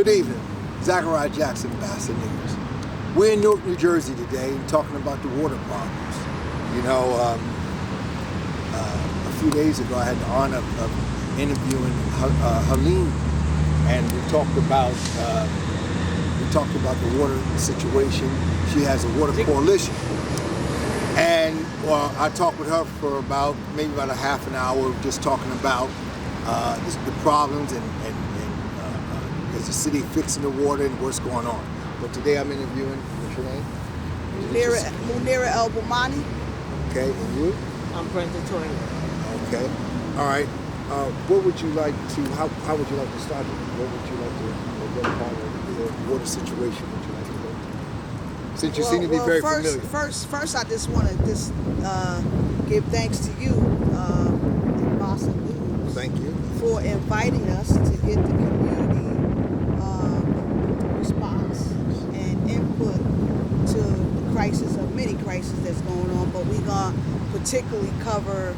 Good evening. Zachariah Jackson, Basa News. We're in Newark, New Jersey today talking about the water problems. You know, a few days ago I had the honor of interviewing Helene, and we talked about the water situation. She has a water coalition. And I talked with her for maybe about a half an hour, just talking about the problems and is the city fixing the water and what's going on. But today I'm interviewing, what's your name? Munirah Bomani. Okay, and you? I'm Brenda TOYLOY. Okay, all right. What would you like to? How would you like to start it? What would you like to? What part of the water situation would you like to go to? Since you seem to be very familiar. First, I just want to give thanks to you, Basa News. Thank you for inviting us to get the community response and input to the crisis of many crises that's going on. But we're gonna particularly cover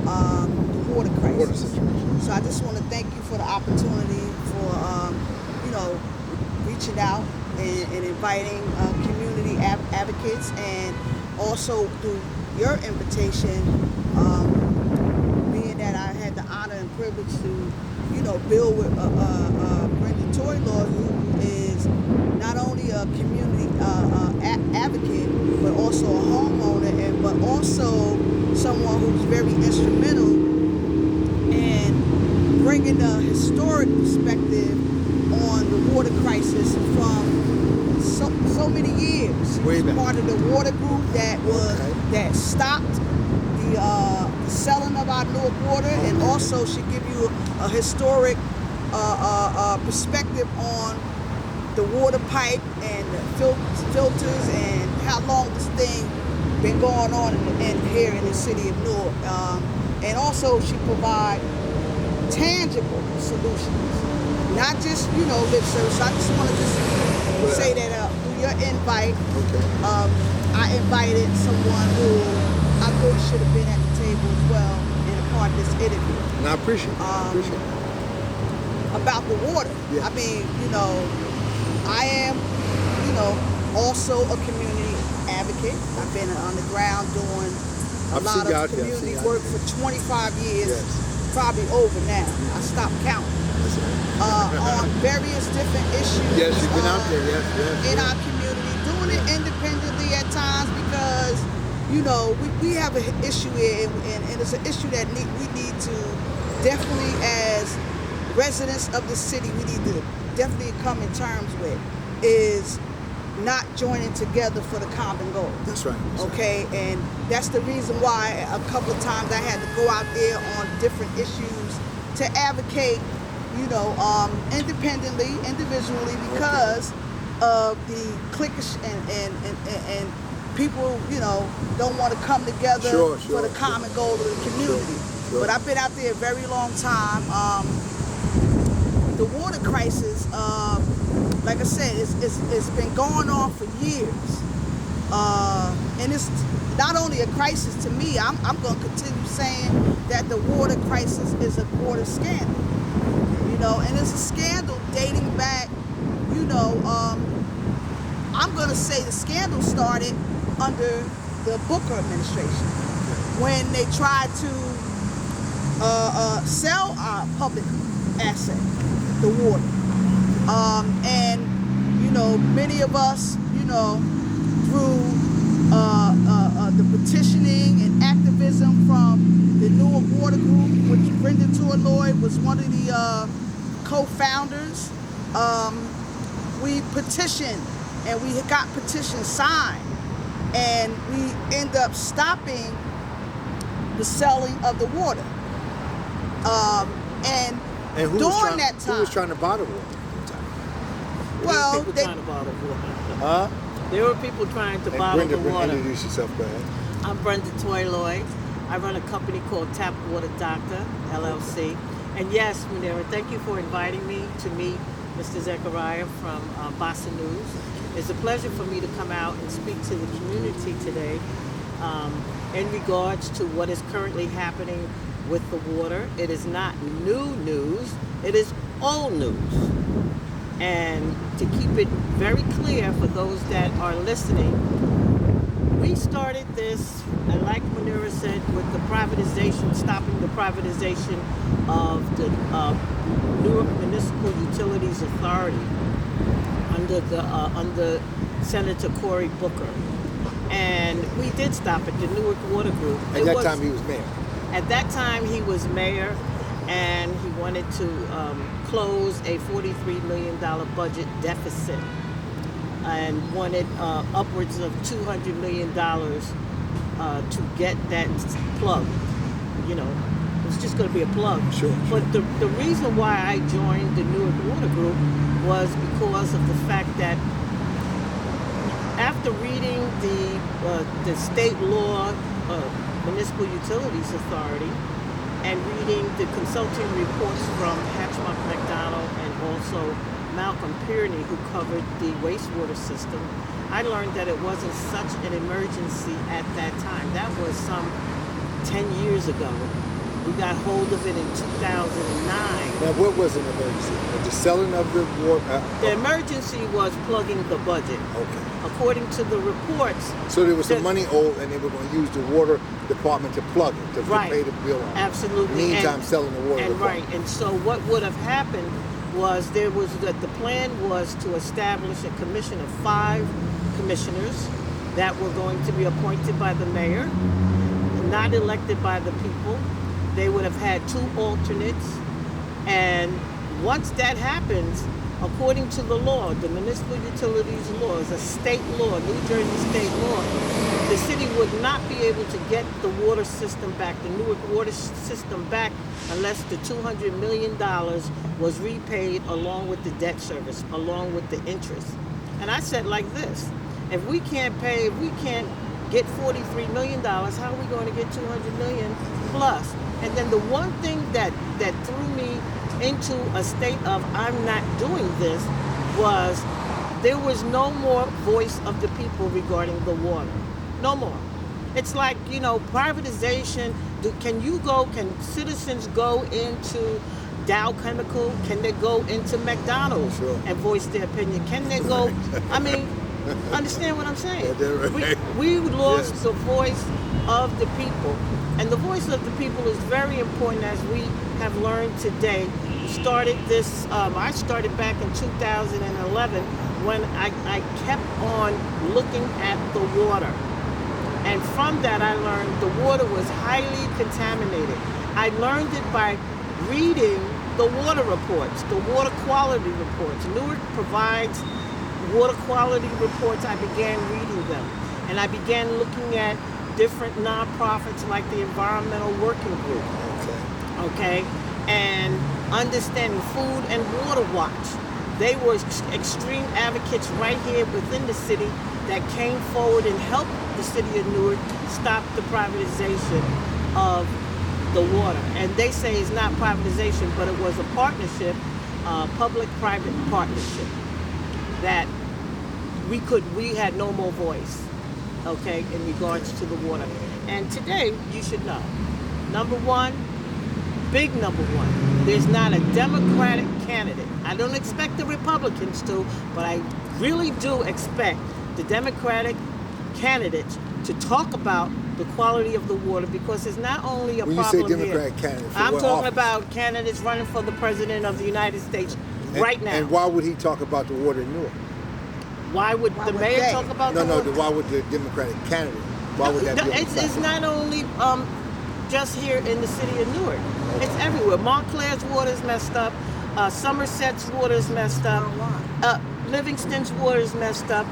the water crisis. Water situation. So I just want to thank you for the opportunity for reaching out and inviting community advocates, and also through your invitation, being that I had the honor and privilege to build with Brenda TOYLOY, who is not only a community advocate but also a homeowner, but also someone who's very instrumental in bringing a historic perspective on the water crisis from so many years. She was part of the water group that stopped the selling of our Newark water, and also she give you a historic perspective on the water pipe and the filters and how long this thing been going on here in the city of Newark. And also she provide tangible solutions, not just lip service. I just want to say that through your invite, I invited someone who I thought should have been at the table as well and a part of this interview. And I appreciate it. About the water. Yes. I mean, I am, also a community advocate. I've been on the ground doing a lot of community work for 25 years, probably over now. I stopped counting. On various different issues. Yes, you've been out there, in our community, doing it independently at times because, we have an issue here, and it's an issue that we need to definitely, as residents of the city, we need to definitely come in terms with, is not joining together for the common goal. That's right. Okay, and that's the reason why a couple of times I had to go out there on different issues to advocate, independently, individually, because of the cliquish and people, don't want to come together for the common goal of the community. But I've been out there a very long time. The water crisis, like I said, it's been going on for years, and it's not only a crisis to me. I'm going to continue saying that the water crisis is a water scandal. And it's a scandal dating back, I'm going to say the scandal started under the Booker administration when they tried to sell our public asset, the water. And, many of us, through the petitioning and activism from the Newark Water Group, which Brenda TOYLOY was one of the co-founders, we petitioned and we got petitions signed, and we end up stopping the selling of the water. And during that time, who was trying to buy the water? Well, there were people trying to buy the water. There were people trying to buy the water. Introduce yourself, go ahead. I'm Brenda TOYLOY. I run a company called Tap Water Doctor, LLC. And yes, Munirah, thank you for inviting me to meet Mr. Zachariah from Basa News. It's a pleasure for me to come out and speak to the community today in regards to what is currently happening with the water. It is not new news, it is old news. And to keep it very clear for those that are listening, we started this, and like Munirah said, with the privatization, stopping the privatization of the Newark Municipal Utilities Authority under Senator Cory Booker. And we did stop it, the Newark Water Group. At that time, he was mayor. At that time, he was mayor, and he wanted to close a $43 million budget deficit and wanted upwards of $200 million to get that plugged. You know, it was just going to be a plug. Sure. But the reason why I joined the Newark Water Group was because of the fact that after reading the state law Municipal Utilities Authority and reading the consulting reports from Hatchmark McDonald and also Malcolm Pierney, who covered the wastewater system, I learned that it wasn't such an emergency at that time. That was some 10 years ago. We got hold of it in 2009. Now, what was an emergency? The selling of the water? The emergency was plugging the budget. Okay. According to the reports. So there was some money owed, and they were going to use the water department to plug it, to pay the bill on it. Absolutely. Meantime, selling the water department. And so what would have happened was the plan was to establish a commission of 5 commissioners that were going to be appointed by the mayor, not elected by the people. They would have had 2 alternates, and once that happens, according to the law, the municipal utilities law is a state law, New Jersey state law, the city would not be able to get the water system back, the Newark water system back, unless the $200 million was repaid along with the debt service, along with the interest. And I said like this, if we can't get $43 million, how are we going to get $200 million plus? And then the one thing that threw me into a state of I'm not doing this was there was no more voice of the people regarding the water. No more. It's like, you know, privatization. Can citizens go into Dow Chemical? Can they go into McDonald's and voice their opinion? Can they go, I mean, understand what I'm saying? We lost the voice of the people. And the voice of the people is very important, as we have learned today. Started this, I started back in 2011 when I kept on looking at the water. And from that I learned the water was highly contaminated. I learned it by reading the water reports, the water quality reports. Newark provides water quality reports. I began reading them. And I began looking at different nonprofits like the Environmental Working Group. Okay? And understanding Food and Water Watch. They were extreme advocates right here within the city that came forward and helped the city of Newark stop the privatization of the water. And they say it's not privatization, but it was a partnership, public-private partnership, that we had no more voice, okay, in regards to the water. And today, you should know, number one, big number one, there's not a Democratic candidate. I don't expect the Republicans to, but I really do expect the Democratic candidates to talk about the quality of the water, because it's not only a problem here. When you say Democratic candidates, I'm talking about candidates running for the President of the United States right now. And why would he talk about the water in Newark? Why would the mayor talk about the water? Why would the Democratic candidate? Why would that be? It's not only just here in the city of Newark. It's everywhere. Montclair's water is messed up. Somerset's water is messed up. Livingston's water is messed up.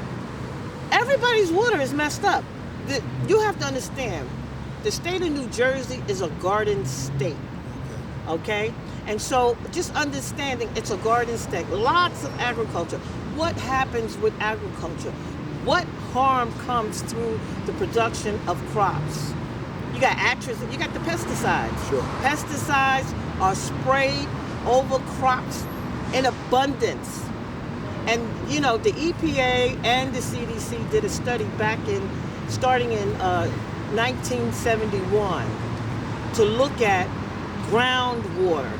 Everybody's water is messed up. You have to understand, the state of New Jersey is a garden state, okay? And so just understanding it's a garden state, lots of agriculture. What happens with agriculture? What harm comes through the production of crops? You got atrazine, you got the pesticides. Sure. Pesticides are sprayed over crops in abundance. And, you know, the EPA and the CDC did a study starting in 1971 to look at groundwater,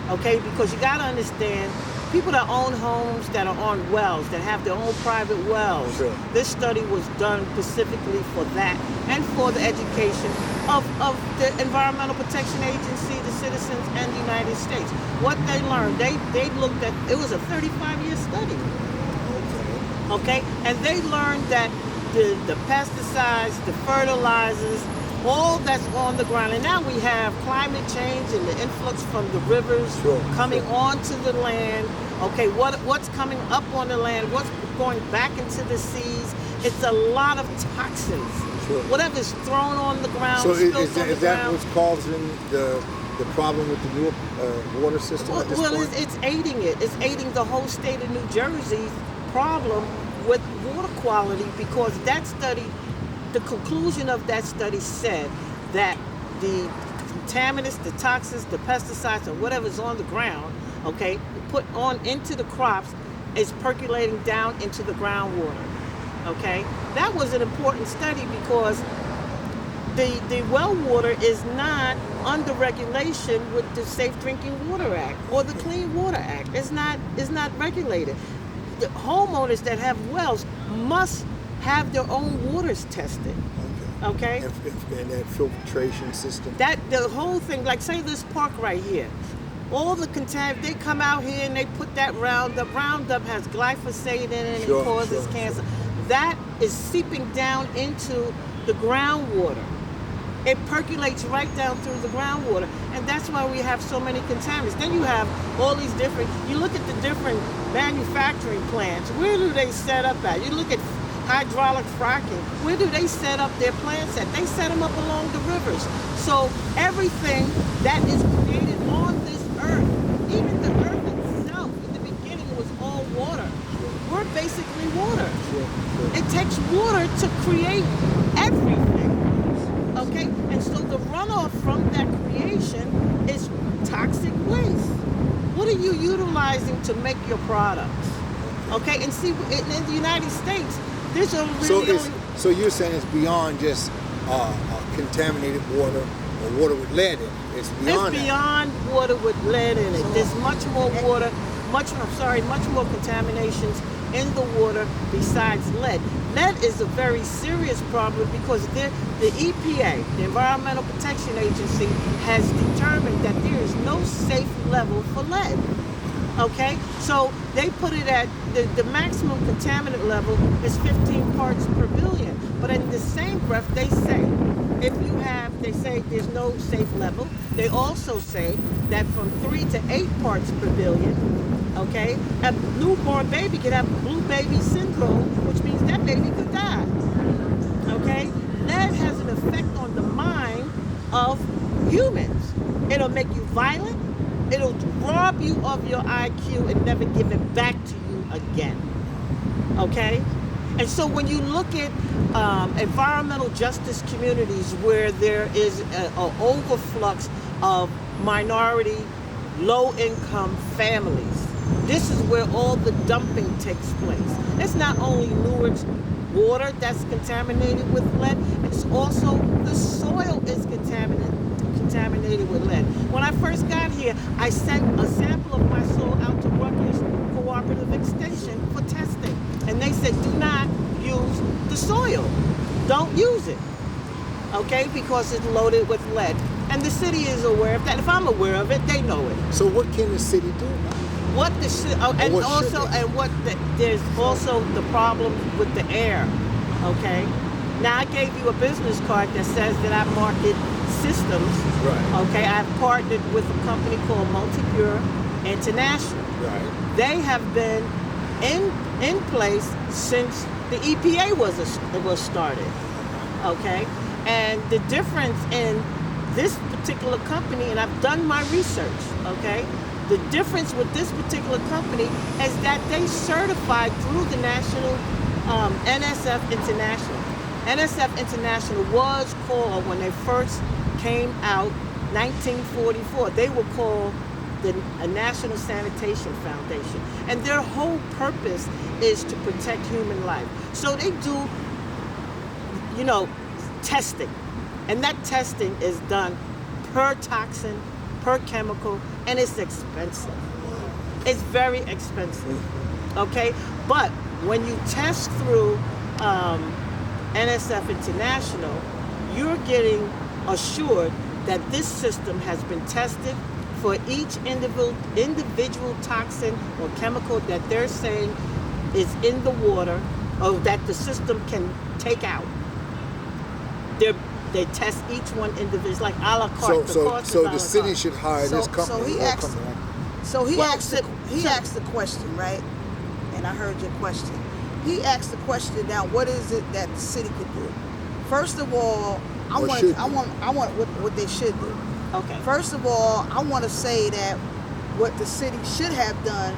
okay? Because you got to understand, people that own homes that are on wells, that have their own private wells. Sure. This study was done specifically for that and for the education of the Environmental Protection Agency, the citizens, and the United States. What they learned, they looked at, it was a 35-year study. Okay, and they learned that the pesticides, the fertilizers, all that's on the ground. And now we have climate change and the influx from the rivers coming onto the land. Okay, what's coming up on the land, what's going back into the seas. It's a lot of toxins. Sure. Whatever's thrown on the ground, So spilled on the is that ground. what's causing the problem with the Newark water system at this point? It's aiding it. It's aiding the whole state of New Jersey's problem with water quality, because that study, the conclusion of that study said that the contaminants, the toxins, the pesticides, or whatever's on the ground, okay, put on into the crops is percolating down into the groundwater. Okay, that was an important study because the well water is not under regulation with the Safe Drinking Water Act or the Clean Water Act. It's not regulated. The homeowners that have wells must have their own waters tested. Okay. And that filtration system. That the whole thing, like say this park right here, all the they come out here and they put that Roundup. Roundup has glyphosate in it and it causes cancer. That is seeping down into the groundwater. It percolates right down through the groundwater, and that's why we have so many contaminants. Then you have all these different, you look at the different manufacturing plants, where do they set up at? You look at hydraulic fracking, where do they set up their plants at? They set them up along the rivers. So everything that is created on this earth, even the earth itself, in the beginning was all water. We're basically water. It takes water to create everything. Okay, and so the runoff from that creation is toxic waste. What are you utilizing to make your products? Okay, and see, in the United States, there's a really so you're saying it's beyond just contaminated water or water with lead in it. It's beyond It's beyond water with lead in it. There's much more water, much more contaminations in the water besides lead. Lead is a very serious problem because the EPA, the Environmental Protection Agency, has determined that there is no safe level for lead. Okay, so they put it at the maximum contaminant level is 15 parts per billion. But in the same breath, they say they say there's no safe level. They also say that from 3 to 8 parts per billion, okay, a newborn baby could have blue baby syndrome, which means that baby could die. Okay, lead has an effect on the mind of humans. It'll make you violent. It'll rob you of your IQ and never give it back to you again. Okay? And so when you look at environmental justice communities where there is an overflux of minority, low-income families, this is where all the dumping takes place. It's not only Newark's water that's contaminated with lead, it's also the soil is contaminated with lead. When I first got here, I sent a sample of my soil out to Rutgers Cooperative Extension for testing. And they said, do not use the soil. Don't use it. Okay? Because it's loaded with lead. And the city is aware of that. If I'm aware of it, they know it. So what can the city do? There's also the problem with the air. Okay? Now I gave you a business card that says that I market systems. Right. Okay, I've partnered with a company called Multipure International. Right. They have been in place since the EPA was started. Okay, and the difference in this particular company, and I've done my research. Okay, the difference with this particular company is that they certified through the national NSF International. NSF International was called, when they first came out, 1944, they were called the National Sanitation Foundation. And their whole purpose is to protect human life. So they do, testing. And that testing is done per toxin, per chemical, and it's expensive. It's very expensive. Okay, but when you test through NSF International, you're getting assured that this system has been tested for each individual toxin or chemical that they're saying is in the water or that the system can take out. They test each one individually, like a la carte. So the city should hire this company. So he asked the question, right? And I heard your question. He asked the question. Now, what is it that the city could do? First of all, I want what they should do. Okay. First of all, I want to say that what the city should have done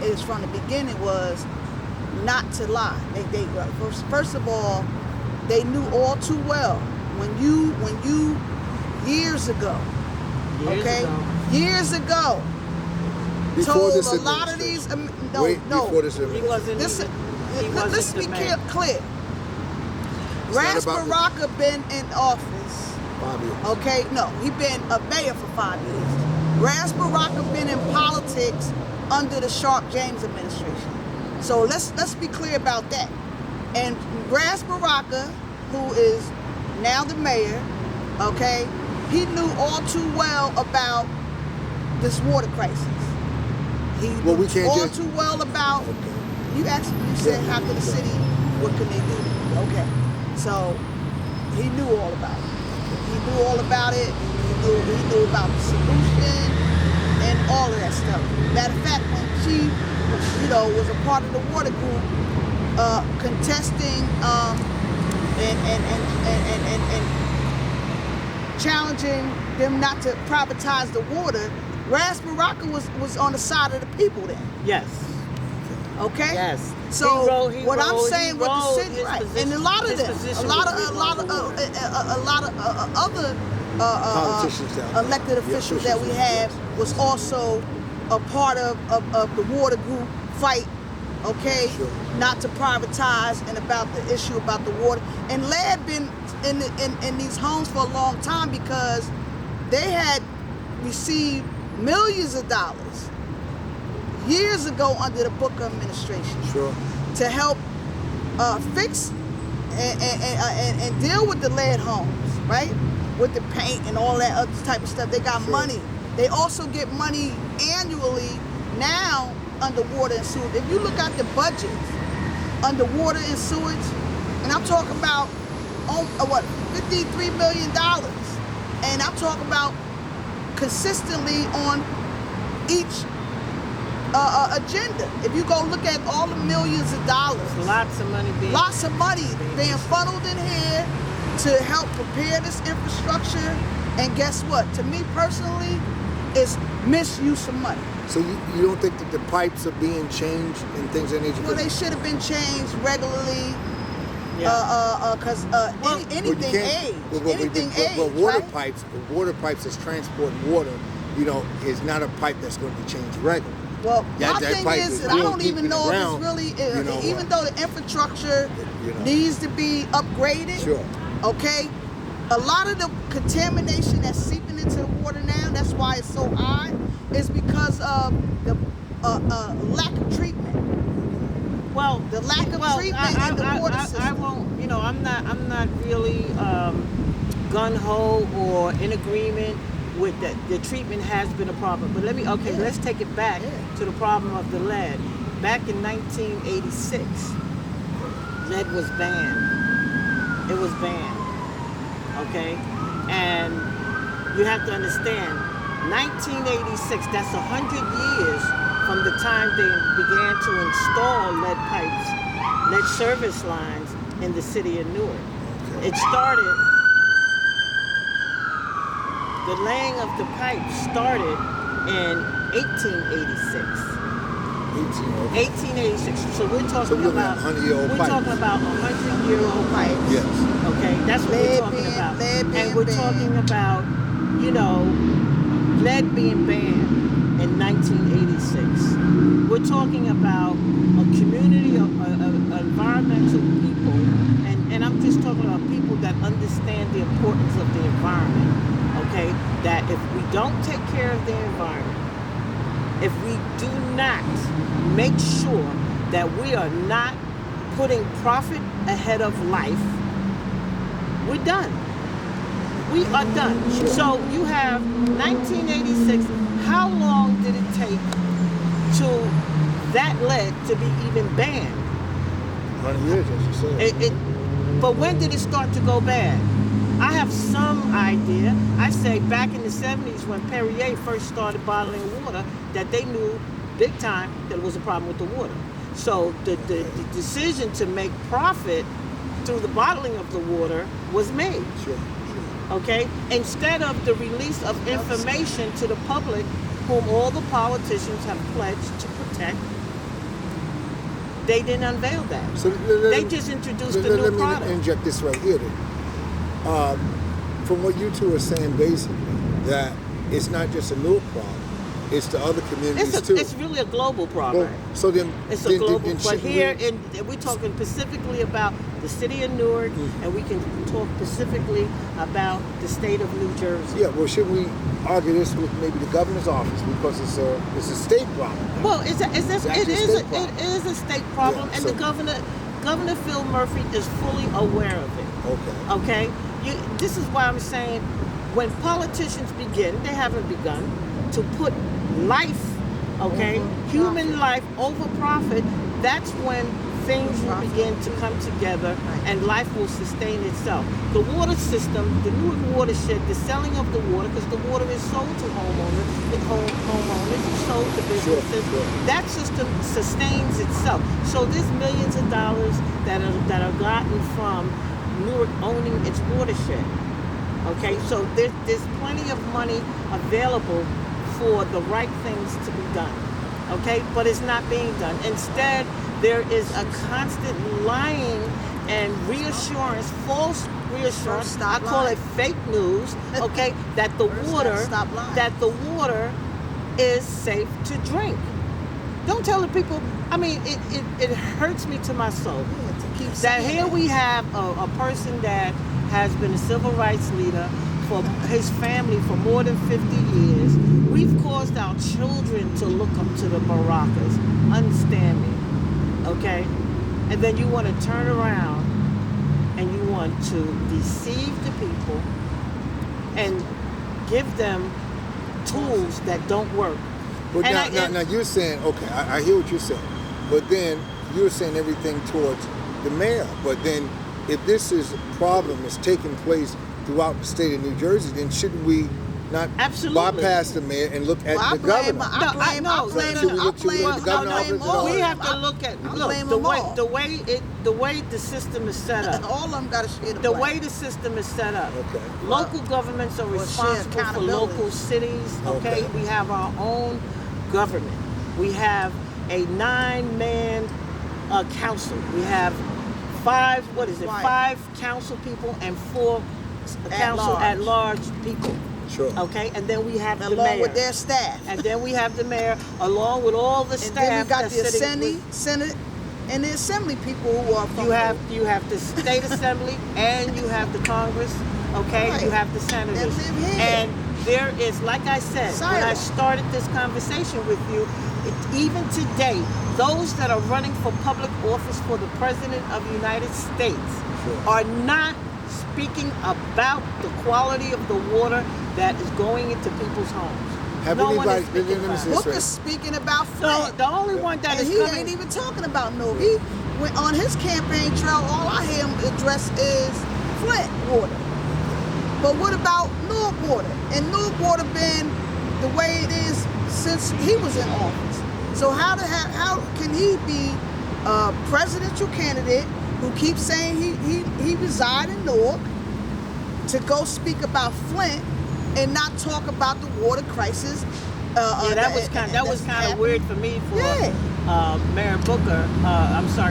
is from the beginning was not to lie. First of all, they knew all too well when you years ago, Before told this a lot of these before this administration. Let's be clear. Ras Baraka been in office 5 years. Okay, no, he been a mayor for 5 years. Ras Baraka been in politics under the Sharp James administration. So let's be clear about that. And Ras Baraka, who is now the mayor, okay, he knew all too well about this water crisis. He knew all too well about. Okay. You said how could the city? What can they do? Okay, so he knew all about it. He knew all about it. He knew about the solution and all of that stuff. Matter of fact, when she, was a part of the water group, contesting and challenging them not to privatize the water, Ras Baraka was on the side of the people then. Yes. Okay. Yes. So what I'm saying with the city, right? And a lot of them, a lot of other elected officials that we have was also a part of the water group fight. Okay, sure. Not to privatize and about the issue about the water. And lead been in these homes for a long time because they had received millions of dollars years ago under the Booker administration, sure, to help fix and deal with the lead homes, right? With the paint and all that other type of stuff. They got money. They also get money annually now under water and sewage. If you look at the budgets under water and sewage, and I'm talking about $53 million, and I'm talking about consistently on each agenda. If you go look at all the millions of dollars, lots of money being funneled in here to help prepare this infrastructure. And guess what? To me personally, it's misuse of money. So you don't think that the pipes are being changed and things of that nature? Well, they should have been changed regularly. Because anything age. But water pipes, the water pipes that's transporting water, is not a pipe that's going to be changed regularly. Well, my thing is that I don't even know if it's really, even though the infrastructure needs to be upgraded, sure, okay, a lot of the contamination that's seeping into the water now, that's why it's so high, is because of the lack of treatment. Well, the lack of treatment in the water system. I won't, I'm not really gung-ho or in agreement with that. The treatment has been a problem. But let's take it back to the problem of the lead. Back in 1986, lead was banned. It was banned. Okay? And you have to understand, 1986, that's 100 years from the time they began to install lead pipes, lead service lines in the city of Newark. Okay. It started, the laying of the pipes started in 1886. 1886. So we're talking about 100-year-old pipes. Talking about 100-year-old pipes. Yes. Okay, that's what we're talking about. And we're talking about, lead being banned in 1986. We're talking about a community of environmental people, and I'm just talking about people that understand the importance of the environment, okay? That if we don't take care of the environment, if we do not make sure that we are not putting profit ahead of life, we're done. We are done. So you have 1986. How long did it take to that lead to be even banned? 100 years, as you said. But when did it start to go bad? I have some idea. I say back in the 70s when Perrier first started bottling water, that they knew big time that there was a problem with the water. So the decision to make profit through the bottling of the water was made. Sure. Okay? Instead of the release of information to the public, whom all the politicians have pledged to protect, they didn't unveil that. So they just introduced the new product. Let me inject this right here. From what you two are saying, basically, that it's not just a Newark problem, it's the other communities too. It's really a global problem. Well, so then, it's a global. But here, we're talking specifically about the city of Newark, and we can talk specifically about the state of New Jersey. Yeah. Well, should we argue this with maybe the governor's office because it's a state problem? Well, it is a state problem, Yeah, and so, the Governor Phil Murphy is fully aware of it. Okay. Okay. This is why I'm saying, when politicians begin, they haven't begun to put life, okay, human life over profit. That's when things will begin to come together and life will sustain itself. The water system, the Newark watershed, the selling of the water, because the water is sold to homeowners, it's sold to businesses. Sure. That system sustains itself. So there's millions of dollars that are gotten from Newark owning its watershed. Okay, so there's plenty of money available for the right things to be done. Okay, but it's not being done. Instead, there is a constant lying and reassurance, false reassurance. I call it fake news. Okay, that the water is safe to drink. Don't tell the people. I mean, it hurts me to my soul that here we have a person that has been a civil rights leader for his family for more than 50 years. We've caused our children to look up to the Barakas. Understand me, okay? And then you want to turn around and you want to deceive the people and give them tools that don't work. But now you're saying, okay, I hear what you're saying, but then you're saying everything towards the mayor. But then if this is a problem that's taking place throughout the state of New Jersey, then shouldn't we not bypass the mayor and look at the governor? We have to look at the way the system is set up. All of them got to share the way the system is set up. Okay. Local governments are responsible for local cities. Okay, we have our own government. We have a 9-man council. We have five council people and 4 council at large people. Sure. Okay, and then we have the mayor. Along with their staff. And then we have the mayor along with all the staff. And then we got the Senate and the Assembly people who are from you have the state assembly and you have the Congress. Okay, you have the senators. And there is, like I said, when I started this conversation with you, even today, those that are running for public office for the President of the United States are not speaking about the quality of the water that is going into people's homes. Booker's speaking about Flint. The only one that is he ain't even talking about Newark. He went on his campaign trail. All I hear him address is Flint water. But what about Newark water? And Newark water been the way it is since he was in office. So how can he be a presidential candidate who keeps saying he reside in Newark to go speak about Flint and not talk about the water crisis? That was kind of weird for me for Mayor Booker,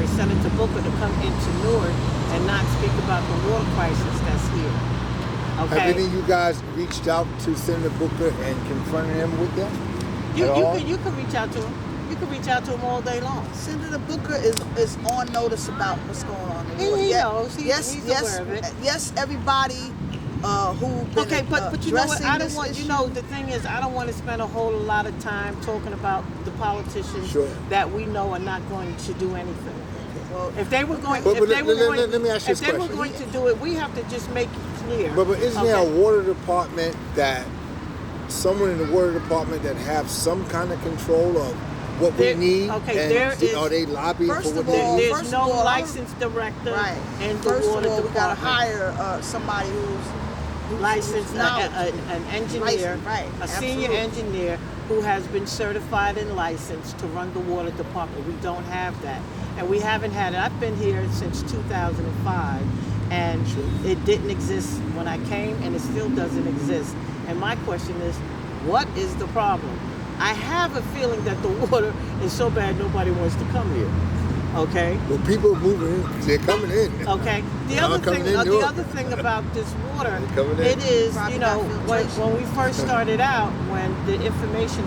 Senator Booker to come into Newark and not speak about the water crisis that's here. Okay. Have any of you guys reached out to Senator Booker and confronted him with that? You can reach out to him. You can reach out to him all day long. Senator Booker is on notice about what's going on. He knows. He's aware of it. Yes, everybody who been Okay, but you know what? addressing I don't this want, issue? you know, the thing is, I don't want to spend a whole lot of time talking about the politicians Sure. that we know are not going to do anything. Well, If they were going, But if they were going, let me ask you if this they were question. going to do it, we have to just make it clear. But isn't there a Okay. water department that someone in the water department that have some kind of control of what There- we need? okay, and there is- are they lobbying First for what of they all, need? There's first no of all, licensed director Right. in the First water of all, we department. gotta hire somebody who's Licensed, knowledgeable. an engineer, Licensed, right, a senior absolutely. engineer who has been certified and licensed to run the water department. We don't have that, and we haven't had it. I've been here since 2005, and it didn't exist when I came, and it still doesn't exist. And my question is, what is the problem? I have a feeling that the water is so bad nobody wants to come here. Okay. Well, people moving in, they're coming in. Okay. The Y'all other coming thing, in the Newark. other thing about this water, They're coming in. it is, Probably you got know, when, filtration. we first started out, when the information,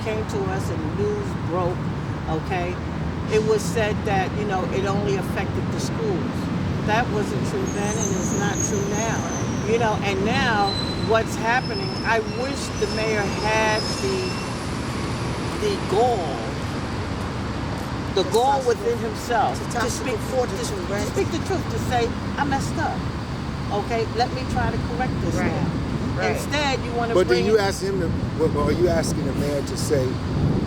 came to us and the news broke, okay, it was said that it only affected the schools. That wasn't true then, and it's not true now. And now what's happening? I wish the mayor had the gall within himself to speak right? speak the truth, to say, I messed up. Okay, let me try to correct this Right. now. Right. Instead, you want to But bring then you ask him to, are you asking the mayor to say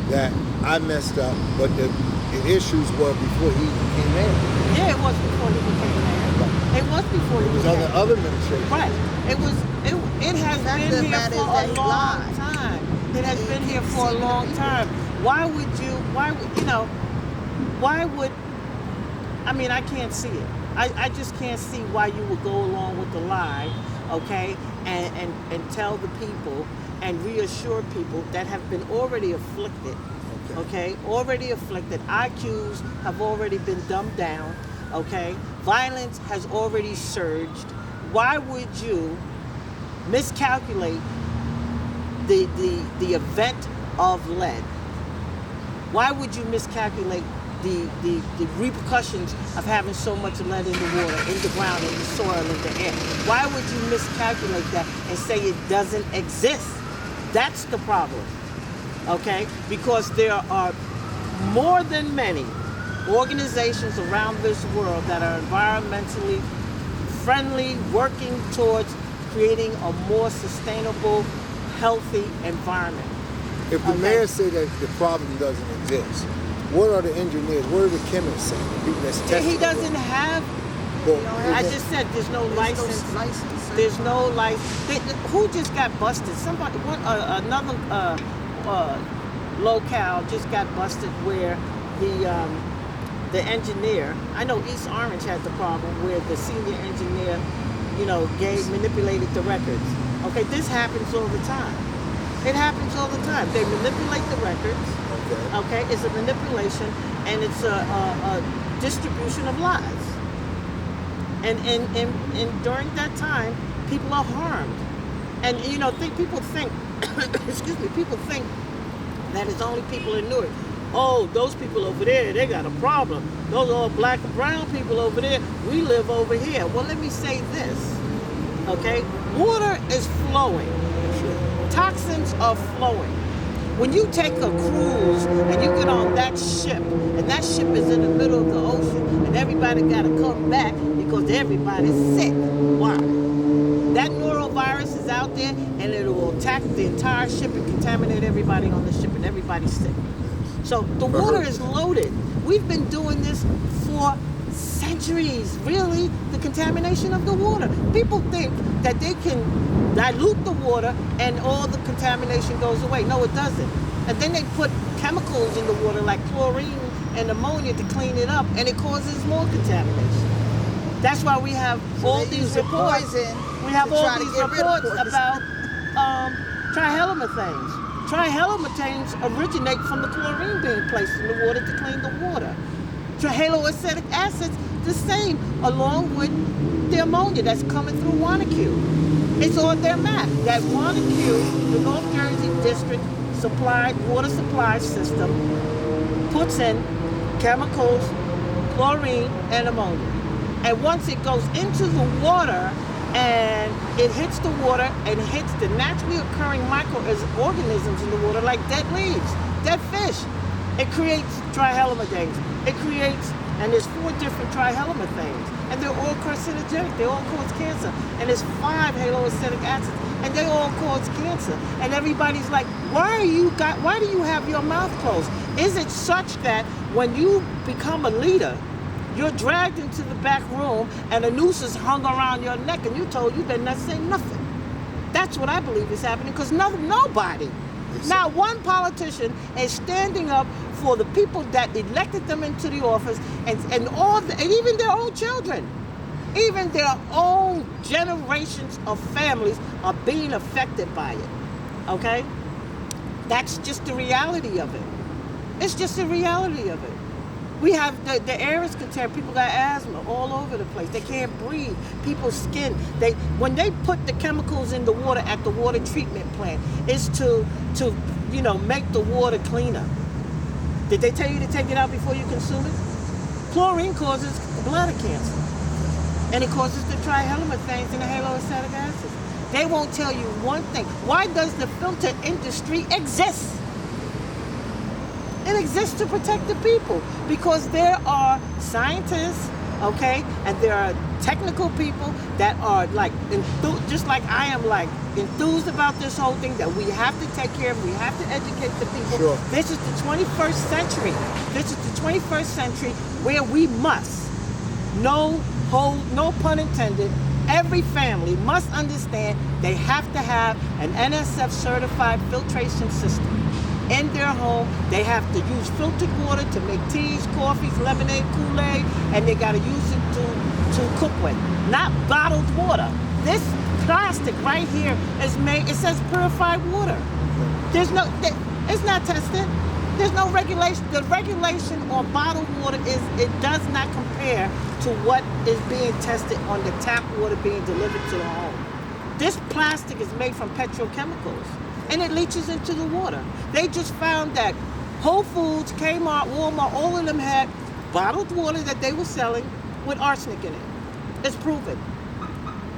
that I messed up, but the issues were before he came in? Yeah, it was before he became mayor. It was before he It was became under other administration. Right. It has fact of been the here matter for is that a he long lied. time. It has He been here keeps for a deceiving the long people. time. Why would I can't see it. I just can't see why you would go along with the lie, okay, and tell the people and reassure people that have been already afflicted, okay, already afflicted. IQs have already been dumbed down, okay, violence has already surged. Why would you miscalculate the event of lead? Why would you miscalculate the repercussions of having so much lead in the water, in the ground, in the soil, in the air? Why would you miscalculate that and say it doesn't exist? That's the problem, okay? Because there are more than many organizations around this world that are environmentally friendly, working towards creating a more sustainable, healthy environment. If the Okay. mayor say that the problem doesn't exist, what are the engineers, what are the chemists saying? The people that's testing He the doesn't water? have, Well, I is it- just said there's no There's license. no license. There's no license. Who just got busted? Somebody, another locale just got busted where the engineer, I know East Orange had the problem where the senior engineer, manipulated the records. Okay, this happens all the time. It happens all the time. They manipulate the records. Okay, it's a manipulation and it's a distribution of lies. And during that time, people are harmed. And people think, excuse me, people think that it's only people in Newark. Oh, those people over there, they got a problem. Those are all black and brown people over there. We live over here. Well, let me say this, okay? Water is flowing. Toxins are flowing. When you take a cruise and you get on that ship, and that ship is in the middle of the ocean, and everybody got to come back because everybody's sick. Why? That norovirus is out there, and it will attack the entire ship and contaminate everybody on the ship, and everybody's sick. So the water is loaded. We've been doing this for centuries, really, the contamination of the water. People think that they can dilute the water and all the contamination goes away. No, it doesn't. And then they put chemicals in the water like chlorine and ammonia to clean it up, and it causes more contamination. That's why we have all they these use reports. poison We have to all try to these get rid of reports poison. about trihalomethane. Trihalomethane originate from the chlorine being placed in the water to clean the water. Trihaloacetic acids, the same, along with the ammonia that's coming through Wanacue. It's on their map that Wanacue, the North Jersey District water supply system, puts in chemicals, chlorine, and ammonia. And once it goes into the water and it hits the water and hits the naturally occurring microorganisms in the water like dead leaves, dead fish. It creates trihelminthane. It creates, and there's 4 different trihelminthane, and they're all carcinogenic. They all cause cancer, and there's 5 haloacetic acids, and they all cause cancer. And everybody's like, why do you have your mouth closed? Is it such that when you become a leader, you're dragged into the back room and a noose is hung around your neck and you're told you better not say nothing? That's what I believe is happening, because nobody, not one politician is standing up for the people that elected them into the office, and even their own children. Even their own generations of families are being affected by it, okay? That's just the reality of it. It's just the reality of it. We have, the air is contaminated. People got asthma all over the place. They can't breathe. People's skin, when they put the chemicals in the water at the water treatment plant, it's to make the water cleaner. Did they tell you to take it out before you consume it? Chlorine causes bladder cancer. And it causes the trihelminthane and the haloacetic acids. They won't tell you one thing. Why does the filter industry exist? It exists to protect the people, because there are scientists, okay, and there are technical people that are like, just like I am, like enthused about this whole thing, that we have to take care of, we have to educate the people. Sure. This is the 21st century. This is the 21st century where we must, no pun intended, every family must understand they have to have an NSF certified filtration system in their home. They have to use filtered water to make teas, coffees, lemonade, Kool-Aid, and they got to use it to cook with, not bottled water. This plastic right here is made, it says purified water. It's not tested. There's no regulation. The regulation on bottled water it does not compare to what is being tested on the tap water being delivered to the home. This plastic is made from petrochemicals, and it leaches into the water. They just found that Whole Foods, Kmart, Walmart, all of them had bottled water that they were selling with arsenic in it. It's proven.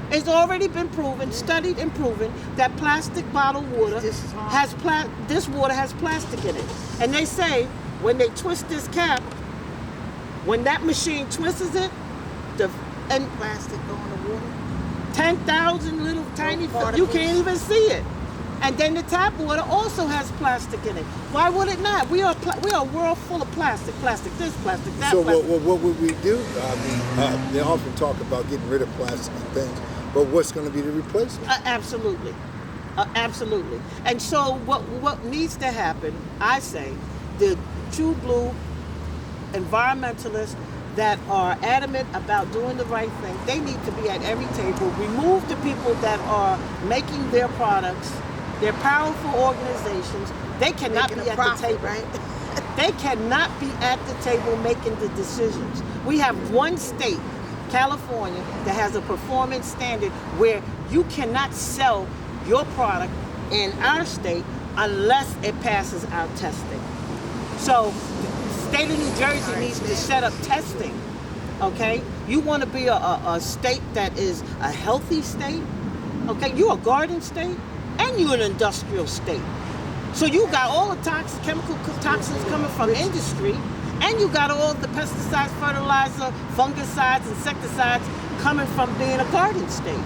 It's already been proven, studied and proven, that plastic bottled water this water has plastic in it. And they say when they twist this cap, when that machine twists it, and Plastic go in the water. 10,000 little tiny particles. you can't even see it. And then the tap water also has plastic in it. Why would it not? We are a world full of plastic. Plastic this, plastic that. So plastic. what would we do? I mean, they often talk about getting rid of plastic and things, but what's going to be the replacement? Absolutely. Absolutely. And so what needs to happen, I say, the true blue environmentalists that are adamant about doing the right thing, they need to be at every table. Remove the people that are making their products, they're powerful organizations. They cannot be at the table. Right? They cannot be at the table making the decisions. We have one state, California, that has a performance standard where you cannot sell your product in our state unless it passes our testing. So the state of New Jersey needs to set up testing, okay? You want to be a state that is a healthy state, okay? You're a garden state and you're an industrial state. So you got all the chemical toxins coming from industry, and you got all the pesticides, fertilizer, fungicides, insecticides coming from being a garden state,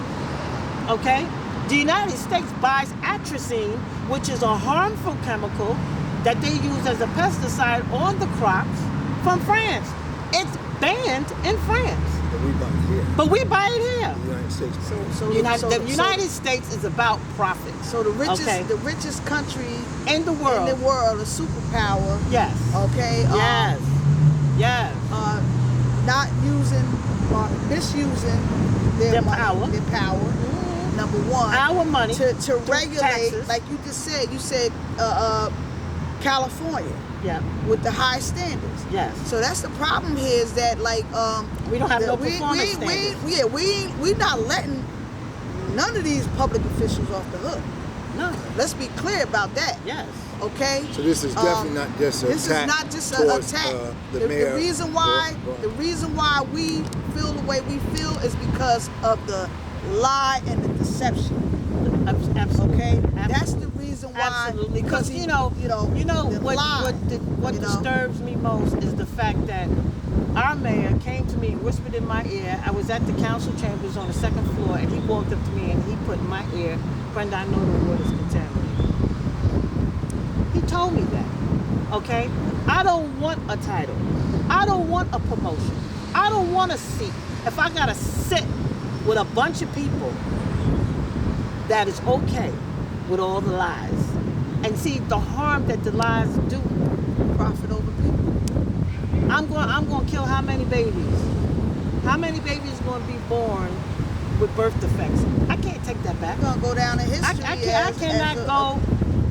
okay? The United States buys atrazine, which is a harmful chemical that they use as a pesticide on the crops, from France. It's banned in France. But we buy it here. But we buy it here. The United States. The United States is about profit. So the richest, okay? the richest country in the world, a superpower. Yes. Okay. Yes. Yes. Not using or misusing their power. Their power. Mm-hmm. Number one. Our money to regulate, taxes. like you just said. You said California. Yeah. With the high standards. Yes. So that's the problem here, is that like we don't have no performance standards. We're not letting none of these public officials off the hook. No. Let's be clear about that. Yes. Okay. So this is definitely not just an attack. This is not just an attack. The mayor. The reason why we feel the way we feel is because of the lie and the deception. Absolutely. Okay, Absolutely. that's the reason why. Absolutely, because he- what lie, what disturbs me most is the fact that our mayor came to me and whispered in my ear. I was at the council chambers on the second floor, and he walked up to me and he put in my ear, "Brenda, I know the water's contaminated." He told me that. Okay, I don't want a title. I don't want a promotion. I don't want a seat. If I gotta sit with a bunch of people, that is okay with all the lies. And see the harm that the lies do. profit over people. I'm going to kill how many babies? How many babies are going to be born with birth defects? I can't take that back. We're gonna go down in history. I cannot go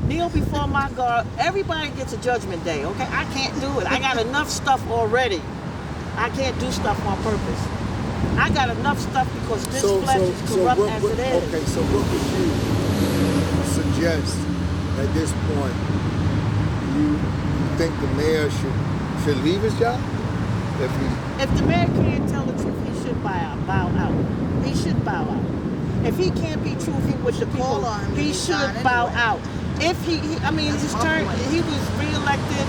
kneel before my God. Everybody gets a judgment day, okay? I can't do it. I got enough stuff already. I can't do stuff on purpose. I got enough stuff because this flesh is corrupt as it is. Okay, so what would you suggest at this point? You think the mayor should leave his job? If the mayor can't tell the truth, he should bow out. He should bow out. If he can't be truthful with the people, he should bow out. If his term, he was reelected.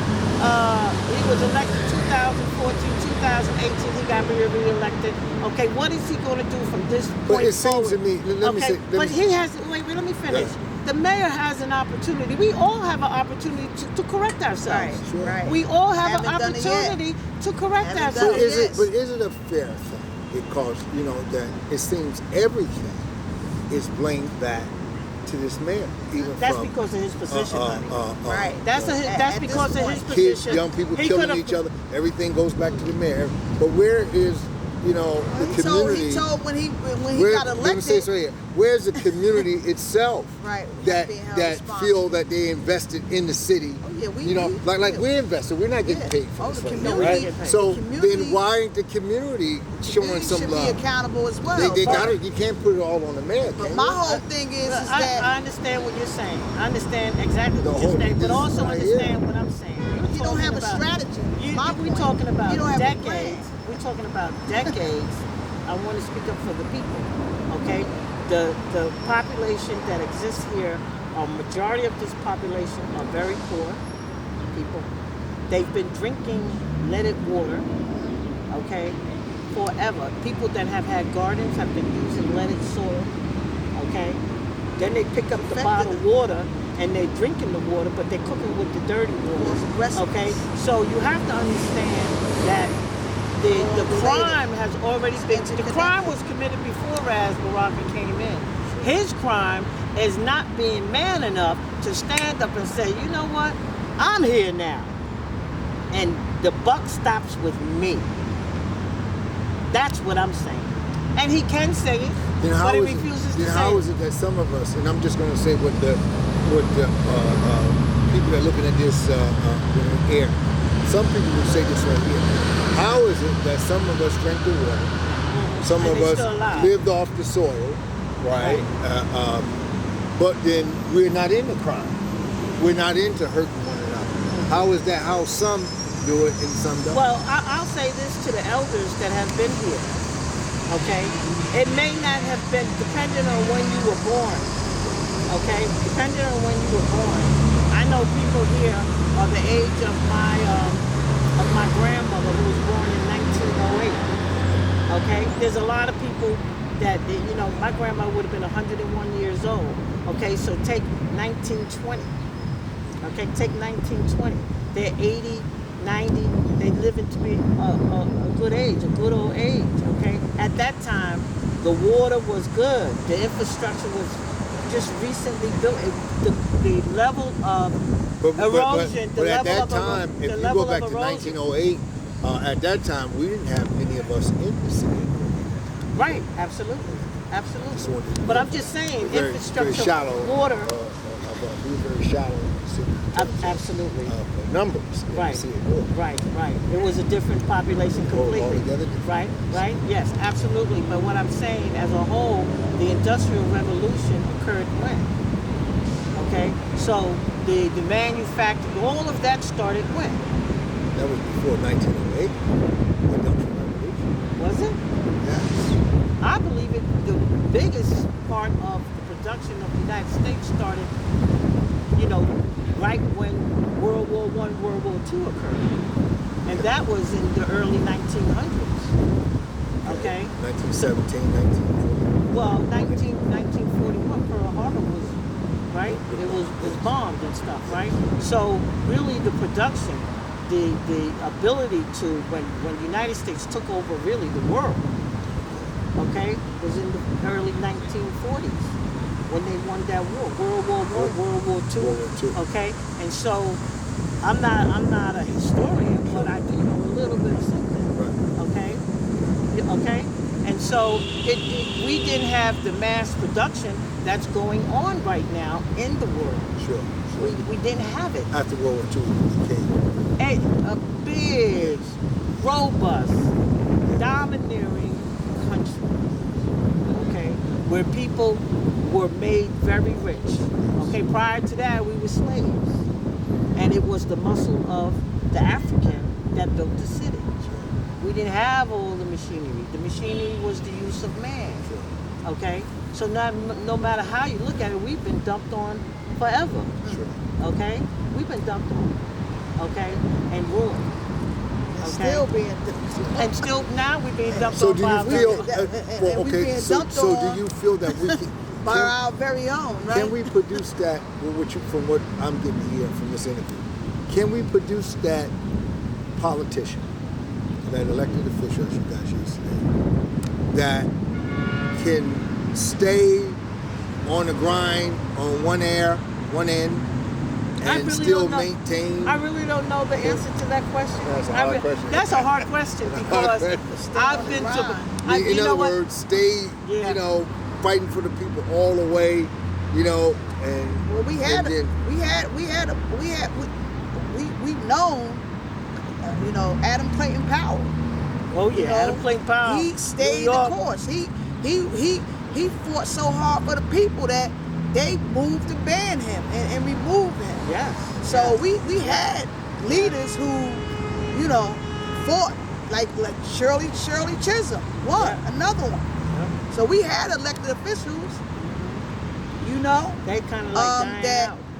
He was elected 2014, 2018. He got reelected. Okay, what is he going to do from this point But it forward? seems to me. Let me say. He has. Wait. Let me finish. Yes. The mayor has an opportunity. We all have an opportunity to correct ourselves. Right, Sure. right. We all have Haven't an done it yet. opportunity to correct Haven't done ourselves. it yet. Is it a fair thing? Because that it seems everything is blamed back to this mayor, even That's from because of his position, honey. Right. That's At because this of his point. kids, position. young people He killing could've- each other. Everything goes back to the mayor. But where is the community? He told when he Where, got let me say elected. so here. Where's the community itself Right. that Being held that responsible. feel that they invested in the city? Oh, yeah, we like we're invested. We're not getting Yeah. paid for Oh, this the right community- now, right? right? So the community- then why ain't the community showing some should love? be accountable as well. They but, got it. You can't put it all on the mayor. but can my you? whole thing is Look, that I understand what you're saying. I understand exactly The what you're whole saying, but business also right understand here. what I'm saying. you don't have a strategy. We're talking about you don't have a plan. decades. We're talking about decades. I want to speak up for the people. Okay, the population that exists here, a majority of this population are very poor people. They've been drinking leaded water. Okay, forever. People that have had gardens have been using leaded soil. Okay, then they pick up the bottled water and they're drinking the water, but they're cooking with the dirty water. Okay, so you have to understand that the crime has already been. The crime was committed before Raz Baraka came in. His crime is not being man enough to stand up and say, you know what, I'm here now, and the buck stops with me. That's what I'm saying, and he can say it, but he refuses to say how it. is it that some of us, and I'm just going to say what the people that are looking at this air, some people will say this right here. How is it that some of us drank the water, some And of they're us still alive. lived off the soil, right? But then we're not into crime. We're not into hurting one another. How is that? How some do it and some don't? Well, I'll say this to the elders that have been here, okay? It may not have been, depending on when you were born, okay? Depending on when you were born. I know people here are the age of my grandmother who was born in 1908, okay? There's a lot of people that, my grandma would have been 101 years old, okay? So take 1920, okay? Take 1920. They're 80, 90, they live to be a good age, a good old age, okay? At that time, the water was good. The infrastructure was just recently built. The level of erosion, but at that time, if you go back to 1908, at that time, we didn't have many of us in the city. Right, absolutely. Absolutely. But I'm just saying, infrastructure, very shallow, water. We were very shallow in the city. Absolutely. Numbers. Right. Right. It was a different population completely. Altogether different. Right. Yes, absolutely. But what I'm saying, as a whole, the Industrial Revolution occurred when? Okay, so the manufacturing, all of that started when? That was before 1908. The Industrial Revolution. Was it? Yes. I believe it. biggest part of the production of the United States started, you know, right when World War I, World War II occurred. And that was in the early 1900s. Okay? 1917, 1940. Well, 1941, Pearl Harbor was, right? It was bombed and stuff, right? So really the production, the ability to, when the United States took over really the world, okay, was in the early 1940s when they won that war, World War I, World War II, okay? And so I'm not a historian, but I do know a little bit of something, okay? Okay? And so we didn't have the mass production that's going on right now in the world. Sure. We didn't have it. After World War II came. A big, robust, domineering country, okay, where people were made very rich. Okay, prior to that, we were slaves. And it was the muscle of the African that built the city. We didn't have all the machinery. The machinery was the use of man. Okay? So no matter how you look at it, we've been dumped on forever. Okay? We've been dumped on. Okay? And ruined. Okay? Still being dumped on. And still now we're being dumped So on do by you feel being dumped so on do you feel that we can by our very own, right? Can we produce that, from what I'm getting here from this interview, can we produce that politician, that elected official, as you guys used to say, that can stay on the grind, on one end, and really still don't know. maintain? I really don't know the answer to that question. That's a hard question. That's a hard question because I've been to. In other words, stay, fighting for the people all the way, and well, we've known, Adam Clayton Powell. Oh yeah, Adam Clayton Powell. He stayed the course. He fought so hard for the people that they moved to ban him and remove him. Yes. So we had leaders who, fought like Shirley Chisholm, another one. Yeah. So we had elected officials, they kind of like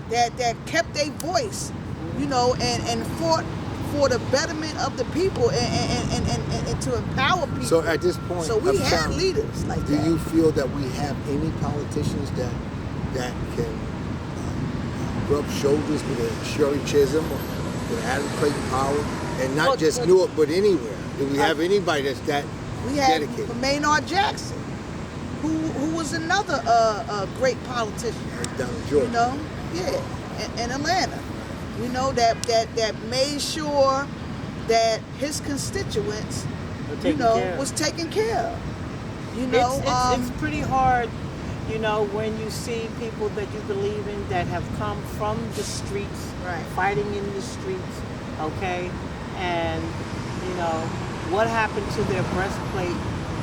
that kept their voice, and fought for the betterment of the people and to empower people. So at this point, so we had leaders like do that. you feel that we have any politicians that can rub shoulders with a Shirley Chisholm or with Adam Clayton Powell, and not just Newark, but anywhere? Do we have anybody that's that dedicated? We had Maynard Jackson, who was another great politician. Right down in Georgia. In Atlanta. That made sure that his constituents, was taken care of. It's pretty hard, when you see people that you believe in that have come from the streets, right, fighting in the streets, okay, and what happened to their breastplate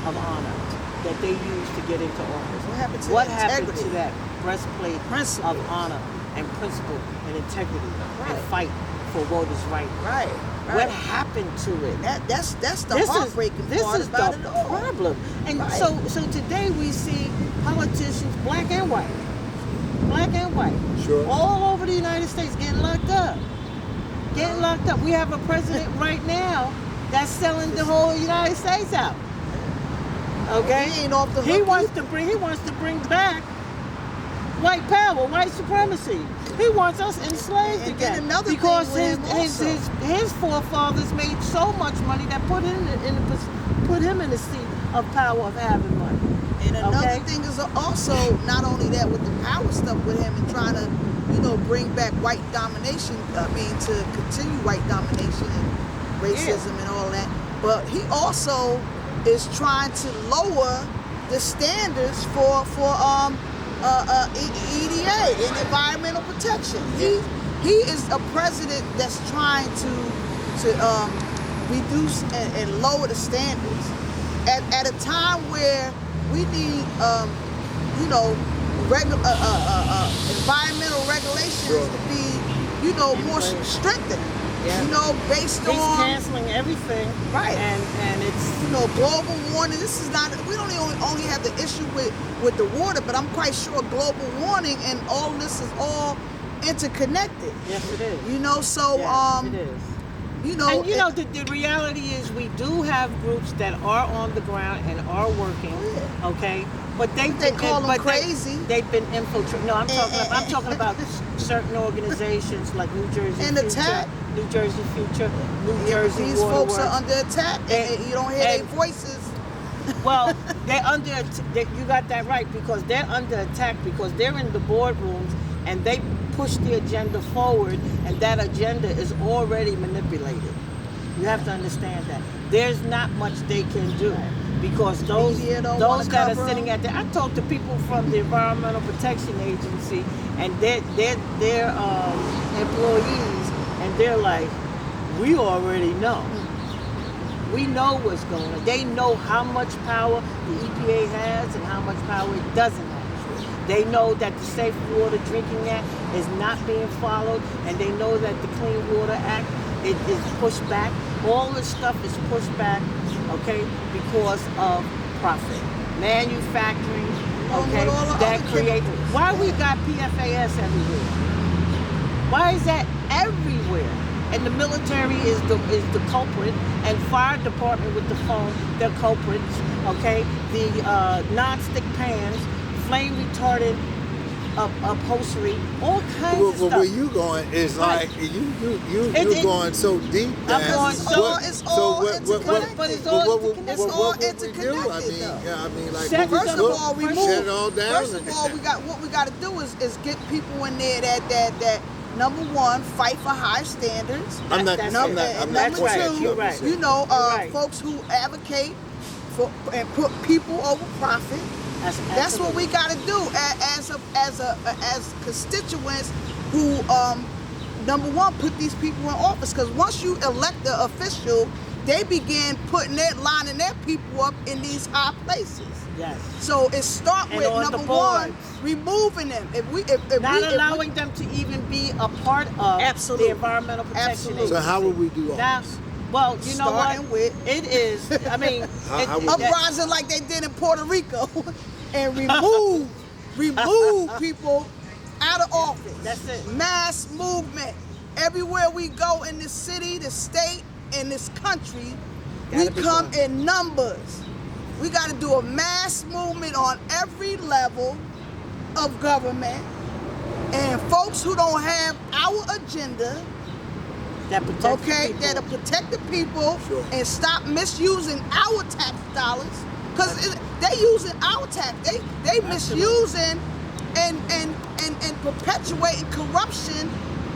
of honor that they used to get into office? What happened to that breastplate of honor and principle and integrity and fight for what is right? Right. What happened to it? That's the heartbreaking part about it all. This is the problem. And so today we see politicians, black and white, sure, all over the United States getting locked up. We have a president right now that's selling the whole United States out. Okay, he ain't off the hook. He wants to bring back white power, white supremacy. He wants us enslaved again because his forefathers made so much money that put him in the seat of power of having money. And another thing is also not only that with the power stuff with him and trying to, bring back white domination. To continue white domination and racism and all that. But he also is trying to lower the standards for EDA and environmental protection. He is a president that's trying to reduce and lower the standards at a time where we need environmental regulations to be more strengthened. Yeah. You know, based He's on canceling everything. Right. And it's, you know, global warming. This is not. We don't only have the issue with the water, but I'm quite sure global warming and all this is all interconnected. yes, it is. You know, so Yes, it is. you know, And you know, the reality is we do have groups that are on the ground and are working, okay? But they call them crazy. They've been infiltrated. No, I'm talking about certain organizations like New Jersey And Future, attack. New Jersey Future, New Jersey these folks are Waterworks. under attack, and you don't hear their and- voices. Well, you got that right, because they're under attack because they're in the boardrooms and they push the agenda forward, and that agenda is already manipulated. You have to understand that. There's not much they can do because those Media don't that wanna are cover sitting at the. I talked to people from the Environmental Protection Agency, and they're employees, and they're like, we already know. We know what's going on. They know how much power the EPA has and how much power it doesn't have. They know that the Safe Water Drinking Act is not being followed, and they know that the Clean Water Act it is pushed back. All this stuff is pushed back, okay, because of profit. Manufacturing, Along okay, with all the that other creates. chemicals. Why we got PFAS everywhere? Why is that everywhere? And the military is the culprit, and fire department with the phone, they're culprits. Okay, the non-stick pans, flame retardant upholstery, all kinds of stuff. Where you going is Right. like you're going so deep. I'm that going so- it's all interconnected. But it's all what interconnected. It's all would we do? I interconnected, mean, though. I mean, like Set what we First do? of all, we First- move. Shut it all down. First of all, what we got to do is get people in there that number one, fight for high standards. I'm not. That's I'm it. not. And I'm not That's pushing right. that You're stuff, right. you You know, Right. folks who advocate for and put people over profit. That's what we got to do as constituents who number one put these people in office, because once you elect the official, they begin lining their people up in these high places. Yes. So it start And with on the number one, boards. removing them. Not allowing them to even be a part of Absolutely. the Environmental Protection Absolutely. Agency. So how would we do all Now, this? well, you know Starting what? with- It is. I mean, How would we- uprising like they did in Puerto Rico and remove people out of office. That's it. Mass movement. Everywhere we go in this city, this state, and this country, we Gotta be come done. in numbers. We got to do a mass movement on every level of government. And folks who don't have our agenda, that protects okay, people. that'll protect the people Sure. and stop misusing our tax dollars, because they using our tax. They misusing and perpetuating corruption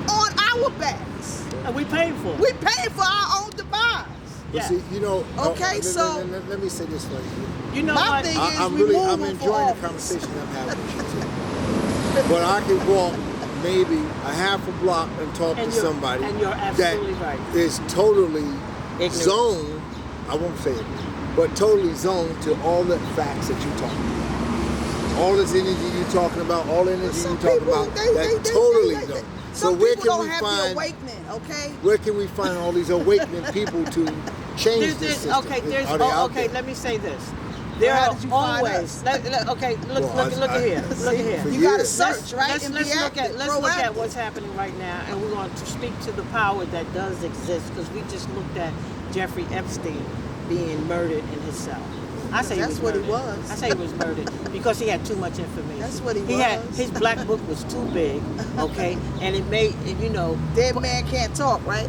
on our backs. And we paying for it. We paying for our own demise. But Yeah. see, you know. Okay, so- let me say this right here. You know My what? thing is I'm remove I'm them enjoying for the office. conversation I'm having with you too. But I can walk maybe a half a block and talk And to you're- somebody and you're absolutely that right. is totally Ignorant. zoned. I won't say it, but totally zoned to all the facts that you're talking about. All this energy you're talking about, all the energy Some you're talking people, about, that totally don't. So some where people can don't we have the find? awakening, okay? Where can we find all these awakening people to change this system? Okay, there's Are they out okay. there? Let me say this. There How are did you find always. us? Okay, look Well, at here. Look at here. for You got to years. search, right? Let's and look be active, let's look at proactive. what's happening right now, and we're going to speak to the power that does exist, because we just looked at Jeffrey Epstein being murdered in his cell. I say That's he what he was murdered. was. I say he was murdered because he had too much information. That's what he had was. his black book was too big, okay, and it made Dead man can't talk, right?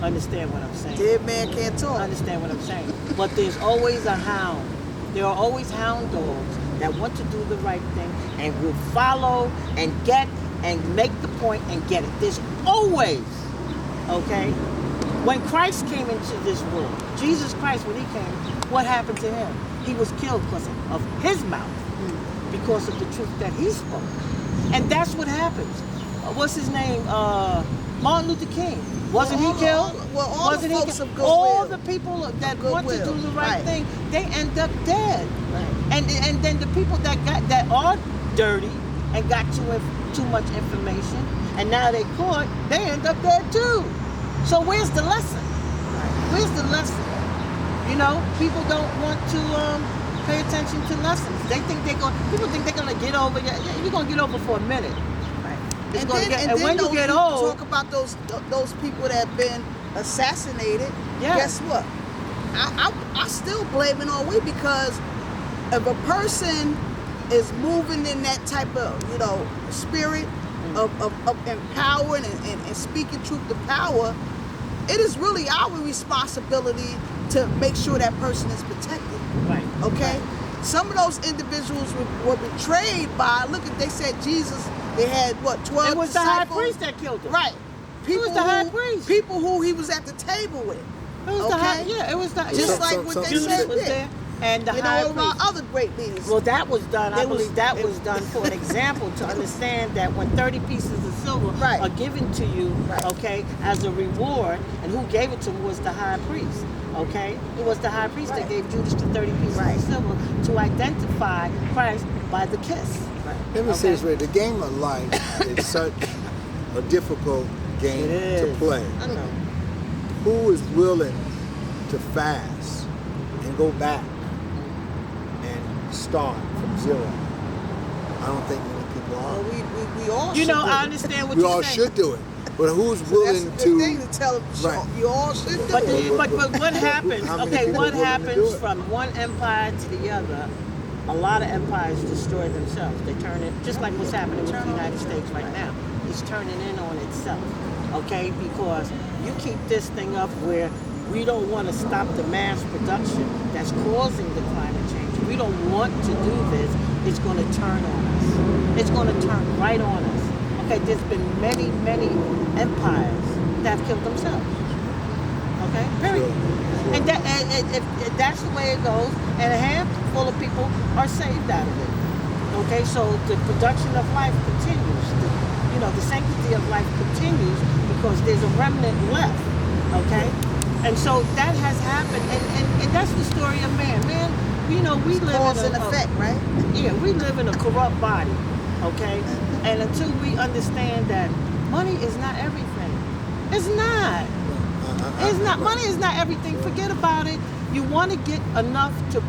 understand what I'm saying. Dead man can't talk. Understand what I'm saying. But there's always a hound. There are always hound dogs that want to do the right thing and will follow and get and make the point and get it. There's always, okay? When Christ came into this world, Jesus Christ, when he came, what happened to him? He was killed because of his mouth, because of the truth that he spoke. And that's what happens. What's his name? Martin Luther King. Wasn't he killed? All the folks of goodwill. All the people that want to do Goodwill, the right right. thing, they end up dead. Right. And then the people that are dirty, and got too much information, and now they caught, they end up dead too. So where's the lesson? Where's the lesson? You know, people don't want to pay attention to lessons. They think people think they're gonna get over. Yeah, you're gonna get over for a minute. Right. And when you get old, talk about those people that have been assassinated. Yeah. Guess what? I still blame it on we, because if a person is moving in that type of spirit of empowering and speaking truth to power, it is really our responsibility to make sure that person is protected. Right. Okay? Right. Some of those individuals were betrayed by, they said Jesus, they had 12 disciples. It was the high priest that killed him. Right. It was the high priest. People who he was at the table with. It was the high, yeah, it was the just like what they Judas said was there. And the high priest. Our other great leaders. Well, that was done. I believe that was done for an example to understand that when 30 pieces of silver right. are given to you, right. okay, as a reward, and who gave it to him was the high priest, okay? It was the high priest right. that gave Judas the 30 pieces of silver to identify Christ by the kiss. Right. Let me say this way: the game of life is such a difficult game to play. I know. Who is willing to fast and go back and start from zero? I don't think many people are. We all should do I it. understand what we you're saying. all should do it. But who's willing that's a to? good thing to tell them. Right. You all should do But it. what happens? How many Okay, people what are willing to do happens it? from one empire to the other? A lot of empires destroy themselves. They turn it, just like what's happening with the United States right now. It's turning in on itself, okay? Because you keep this thing up where we don't want to stop the mass production that's causing the climate change. We don't want to do this. It's going to turn on us. It's going to turn right on us. Okay, there's been many, many empires that have killed themselves. Okay, period. Sure. And if that's the way it goes, and a handful of people are saved out of it. Okay, so the production of life continues. The sanctity of life continues because there's a remnant left. Okay, and so that has happened, and that's the story of man. Man, we live Cause in and effect, right? Yeah, we live in a corrupt body. Okay, and until we understand that money is not everything, it's not. It's not. Money is not everything. Forget about it. You want to get enough to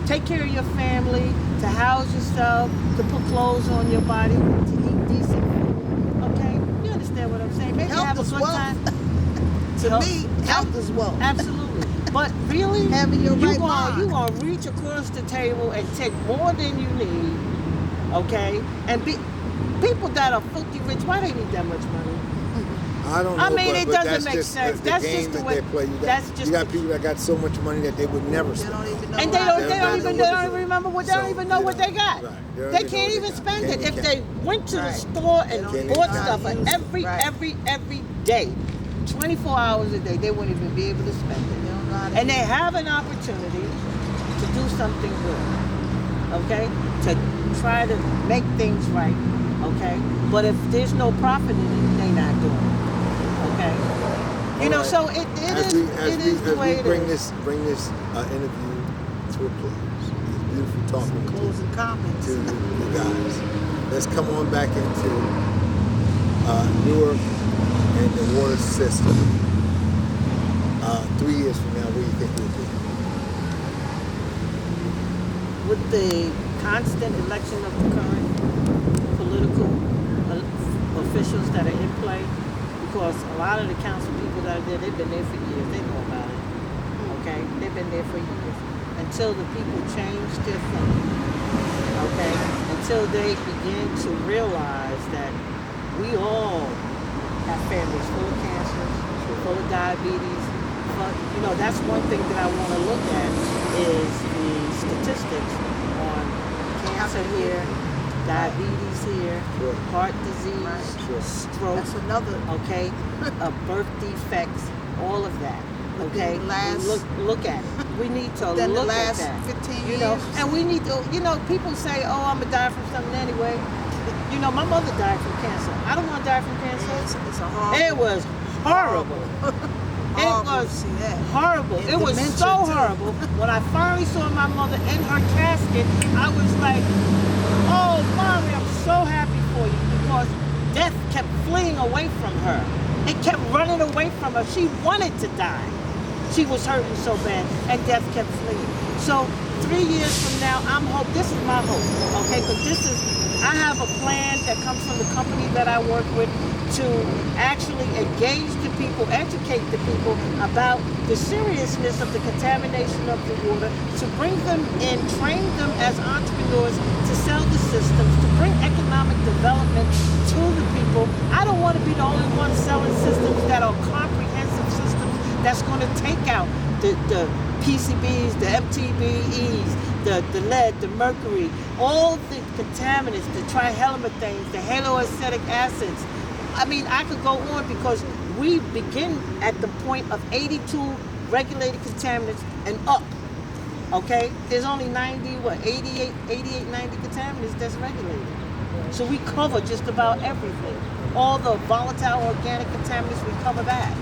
take care of your family, to house yourself, to put clothes on your body, to eat decent food. Okay, you understand what I'm saying? Maybe Health have a is good wealth. time. To me, health is wealth. Absolutely. But really, having your right mind. You gonna reach across the table and take more than you need. Okay, and people that are filthy rich, why they need that much money? I don't know. I mean, it but doesn't that's make just sense. The That's game just the that way. they play. You got people that got so much money that they would never spend. They don't even know. And they don't even remember what. They don't even know what they got. Right. They can't even spend it. If they went to the store and bought stuff every day, 24 hours a day, they wouldn't even be able to spend it. And they have an opportunity to do something good, okay? To try to make things right, okay? But if there's no profit in it, they're not doing it, okay? So it is the way it is. Bring this interview to a close. It's beautiful talking Closing comments to you guys. Let's come on back into Newark and the water system. 3 years from now, where do you think we'll be? With the constant election of the current political officials that are in play, because a lot of the council people that are there, they've been there for years. They know about it. Okay? They've been there for years. Until the people change their thinking. Okay? Until they begin to realize that we all have families full of cancer, full of diabetes. But, that's one thing that I want to look at is the statistics on cancer here, diabetes here, heart disease, stroke, That's another. Okay, birth defects, all of that. Okay, look at it. We need to Then look the last at that. 15 years. And we need to. People say, "Oh, I'm gonna die from something anyway." My mother died from cancer. I don't want to die from cancer. It's a horrible. It was horrible. It was horrible. It was so horrible. When I finally saw my mother in her casket, I was like, Oh, Mommy, I'm so happy for you because death kept fleeing away from her. It kept running away from her. She wanted to die. She was hurting so bad, and death kept fleeing. So 3 years from now, this is my hope, okay? Because I have a plan that comes from the company that I work with to actually engage the people, educate the people about the seriousness of the contamination of the water, to bring them in, train them as entrepreneurs to sell the systems, to bring economic development to the people. I don't want to be the only one selling systems that are comprehensive systems that's going to take out the PCBs, the MTBEs, the lead, the mercury, all the contaminants, the trihalmethanes, the haloacetic acids. I mean, I could go on because we begin at the point of 82 regulated contaminants and up, okay? There's only 88, 90 contaminants that's regulated. So we cover just about everything. All the volatile organic contaminants, we cover that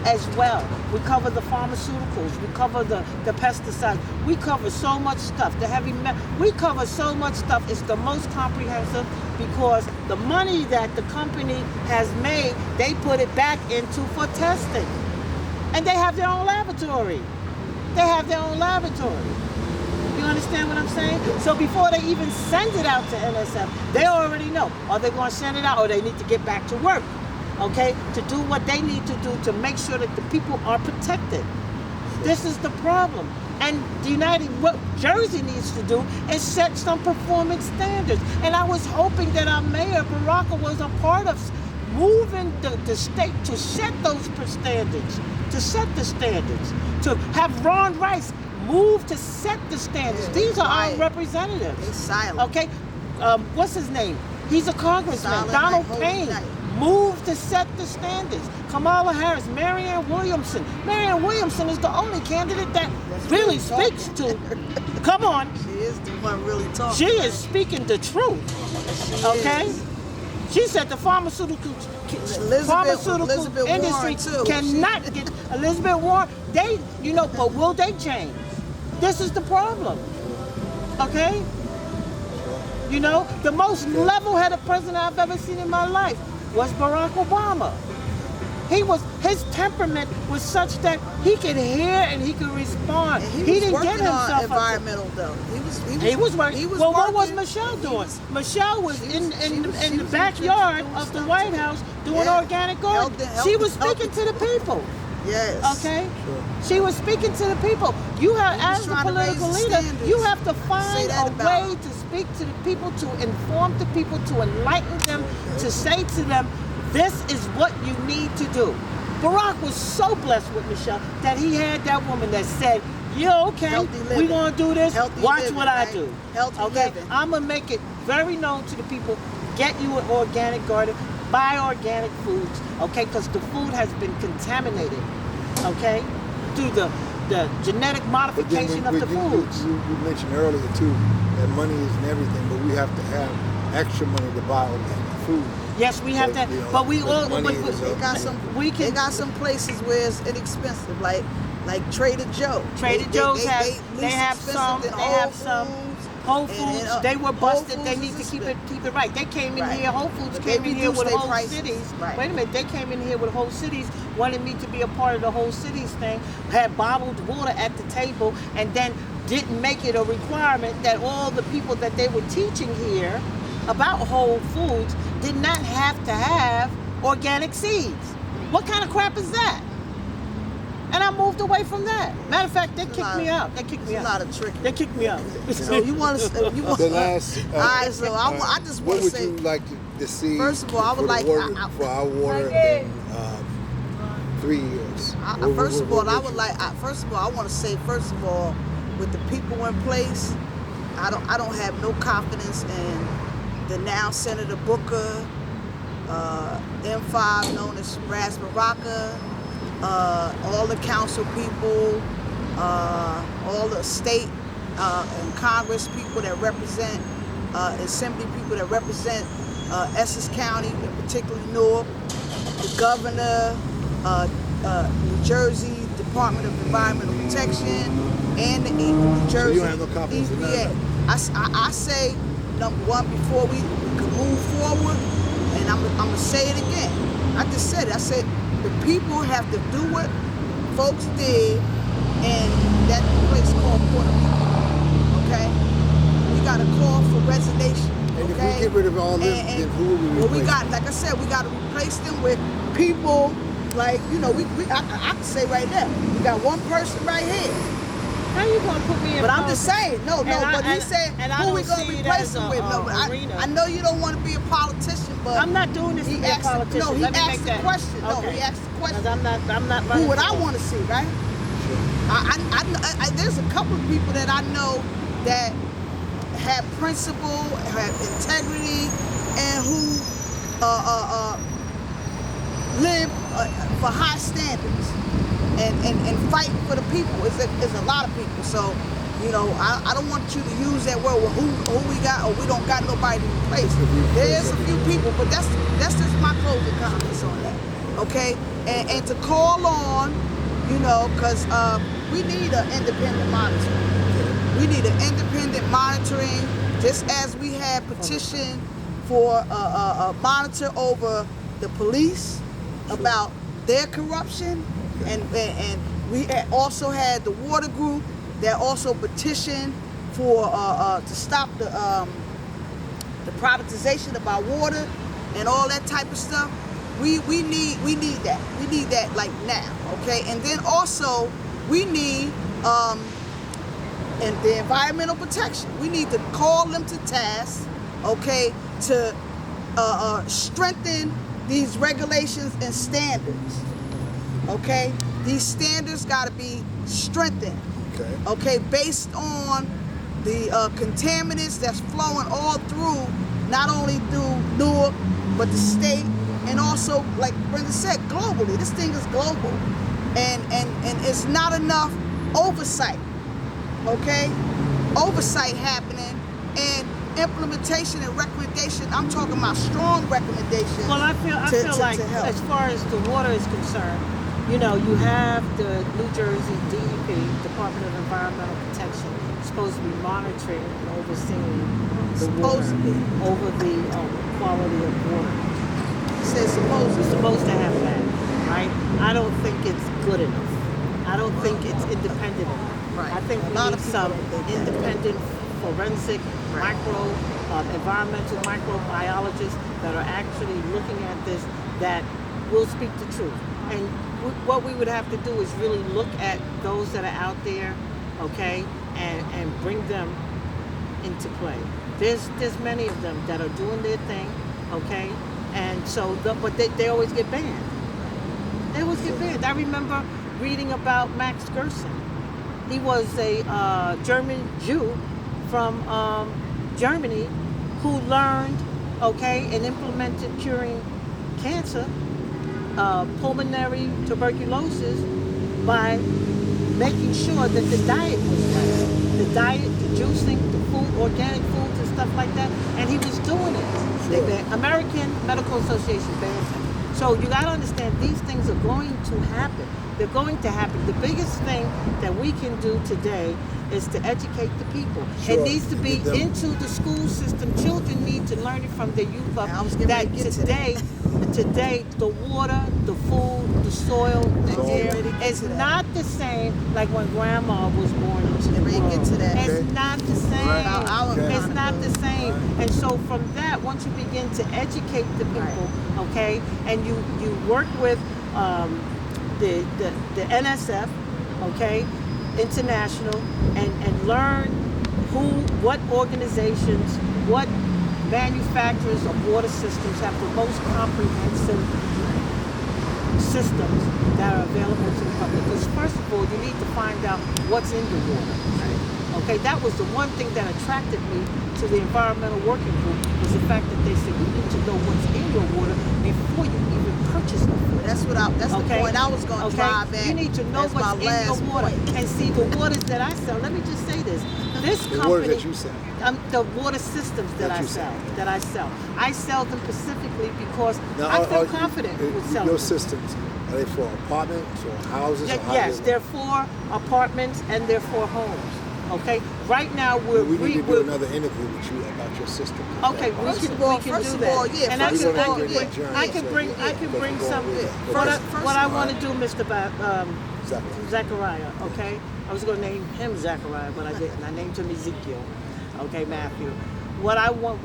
as well. We cover the pharmaceuticals, we cover the pesticides, we cover so much stuff, the heavy metal, we cover so much stuff. It's the most comprehensive because the money that the company has made, they put it back into for testing. And they have their own laboratory. They have their own laboratory. You understand what I'm saying? So before they even send it out to NSF, they already know, are they going to send it out or they need to get back to work? Okay, to do what they need to do to make sure that the people are protected. This is the problem. And what Jersey needs to do is set some performance standards. And I was hoping that our mayor, Baraka, was a part of moving the state to set those standards, to have Ron Rice move to set the standards. Yeah, these are quiet. our representatives. They're silent. Okay, what's his name? He's a congressman, Silent Donald like Payne. night. Move to set the standards. Kamala Harris, Marianne Williamson. Marianne Williamson is the only candidate that really speaks to. Come on. She is the one really talking. She is speaking the truth. Okay? She said the pharmaceutical Elizabeth industry Warren, too. cannot get Elizabeth Warren. But will they change? This is the problem. Okay? You know, the most level-headed president I've ever seen in my life was Barack Obama. His temperament was such that he could hear and he could respond. And he was didn't working get himself on environmental though. He was working. Well, what was Michelle doing? Michelle was in the backyard of the White House doing organic gardening. She was speaking to the people. Yes. Okay? Sure. She was speaking to the people. You have, as a political leader, you have to find a way to speak to the people, to inform the people, to enlighten them, to say to them, this is what you need to do. Barack was so blessed with Michelle that he had that woman that said, yeah, okay, we're going to do this. Watch what I do. Okay? I'm going to make it very known to the people, get you an organic garden, buy organic foods, okay? Because the food has been contaminated, okay? Through the genetic modification of the foods. You mentioned earlier too that money isn't everything, but we have to have extra money to buy organic food. Yes, we have that, but we all. They got some places where it's inexpensive, like Trader Joe. Trader Joe's have some. Whole Foods, they were busted. They need to keep it right. They came in here. Whole Foods came in here with Whole Cities. Right. Wait a minute, they came in here with Whole Cities, wanted me to be a part of the Whole Cities thing. Had bottled water at the table, and then didn't make it a requirement that all the people that they were teaching here about Whole Foods did not have to have organic seeds. What kind of crap is that? And I moved away from that. Matter of fact, they kicked me out. They kicked me out. A lot of tricking. They kicked me out. So you want to? The last. All right. So I just want to say. What would you like to see? First of all, I would like for our water in 3 years. First of all, I want to say, first of all, with the people in place, I don't have no confidence in the now Senator Booker, M5 known as Ras Baraka, all the council people, all the state and Congress people that represent, assembly people that represent Essex County, and particularly Newark, the governor, New Jersey Department of Environmental Protection, and the New Jersey so you don't have no confidence in that? EPA. I say number one, before we can move forward, and I'm gonna say it again. I just said it. I said the people have to do what folks did in that place called Puerto Rico. Okay, we got to call for resignation. And if okay? we get rid of all this, then who will we replace? Well, we got, like I said, we got to replace them with people like, you know, I can say right now, we got one person right here. How you gonna put me in? But I'm just saying, but he said, who we gonna replace him with? No, I know you don't want to be a politician, but I'm not doing this to be a politician. No, he Let me asked make the that. question. No, Okay. he asked the question. I'm not. Who would I want to see, right? I there's a couple of people that I know that have principle, have integrity, and who live for high standards and fight for the people. It's a lot of people. So, you know, I don't want you to use that word, well, who we got, or we don't got nobody to replace. There's a few people, but that's just my closing comments on that. Okay? And to call on, you know, because we need an independent monitoring. We need an independent monitoring, just as we had petitioned for a monitor over the police about their corruption, and we also had the water group that also petitioned for to stop the privatization of our water and all that type of stuff. We need that. We need that like now, okay? And then also we need and the environmental protection. We need to call them to task, okay, to strengthen these regulations and standards, okay? These standards got to be strengthened, okay, based on the contaminants that's flowing all through, not only through Newark, but the state, and also, like Brenda said, globally. This thing is global, and it's not enough oversight, okay? Oversight happening, and implementation and recommendation. I'm talking about strong recommendations. Well, I feel like as far as the water is concerned, you know, you have the New Jersey DEP, Department of Environmental Protection, supposed to be monitoring and overseeing the water, over the quality of water. It says supposed to have that, right? I don't think it's good enough. I don't think it's independent enough. Right. I think we need some independent forensic environmental microbiologists that are actually looking at this, that will speak the truth. And what we would have to do is really look at those that are out there, okay, and bring them into play. There's many of them that are doing their thing, okay, and so but they always get banned. They always get banned. I remember reading about Max Gerson. He was a German Jew from Germany who learned, okay, and implemented curing cancer, pulmonary tuberculosis, by making sure that the diet was right. The diet, the juicing, the food, organic foods and stuff like that, and he was doing it. The American Medical Association banned him. So you gotta understand, these things are going to happen. They're going to happen. The biggest thing that we can do today is to educate the people. It needs to be into the school system. Children need to learn it from their youth up. That today, the water, the food, the soil, the air is not the same like when Grandma was born into the world. It's not the same. It's not the same. And so from that, once you begin to educate the people, okay, and you work with the NSF, okay, international, and learn what organizations, what manufacturers of water systems have the most comprehensive systems that are available to the public. Because first of all, you need to find out what's in the water. Okay, that was the one thing that attracted me to the environmental working group, was the fact that they said you need to know what's in your water before you even purchase the water. That's the point I was going to drive at. You need to know what's in your water. And see, the waters that I sell, let me just say this. This company, the water that you sell. The water systems that I sell. I sell them specifically because I feel confident with selling your them. systems, are they for apartments or houses? Yes, they're for apartments and they're for homes. Okay, right now we're We need to do we're- another interview with you about your sister. Okay, we First can of all- do first of that. all, yeah, and first of all, I yeah, can bring yeah, I can yeah, bring yeah, some. yeah. What I First- want to do, Mr. Zachariah. Zachariah. Okay, I was going to name him Zachariah, but I didn't. I named him Ezekiel. Okay, Matthew. What I want,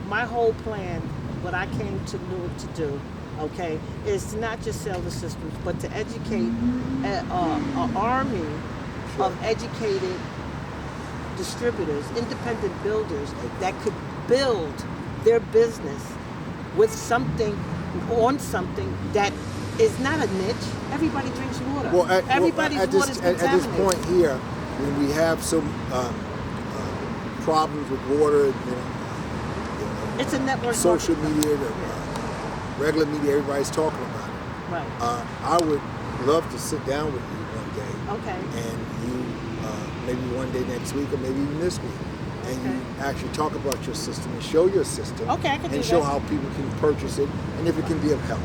my whole plan, what I came to Newark to do, okay, is to not just sell the systems, but to educate an army of educated distributors, independent builders that could build their business with something, on something that is not a niche. Everybody drinks water. Everybody's at water's this contaminated. point here, when we have some problems with water, It's a network. social marketing. media, regular media, everybody's talking about it. Right. I would love to sit down with you one day. Okay. And you, maybe one day next week or maybe even this week, and you actually talk about your system and show your system. Okay, I can do and show that. how people can purchase it and if it can be of help.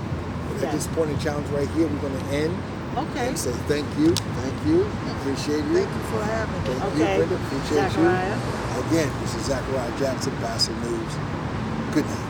But at Yeah. this point in challenge right here, we're going to end Okay. and say thank you, appreciate you. Thank you for having me. Thank Okay. you, Brenda, appreciate Zachariah. you. Again, this is Zachariah Jackson, Basa News. Good night.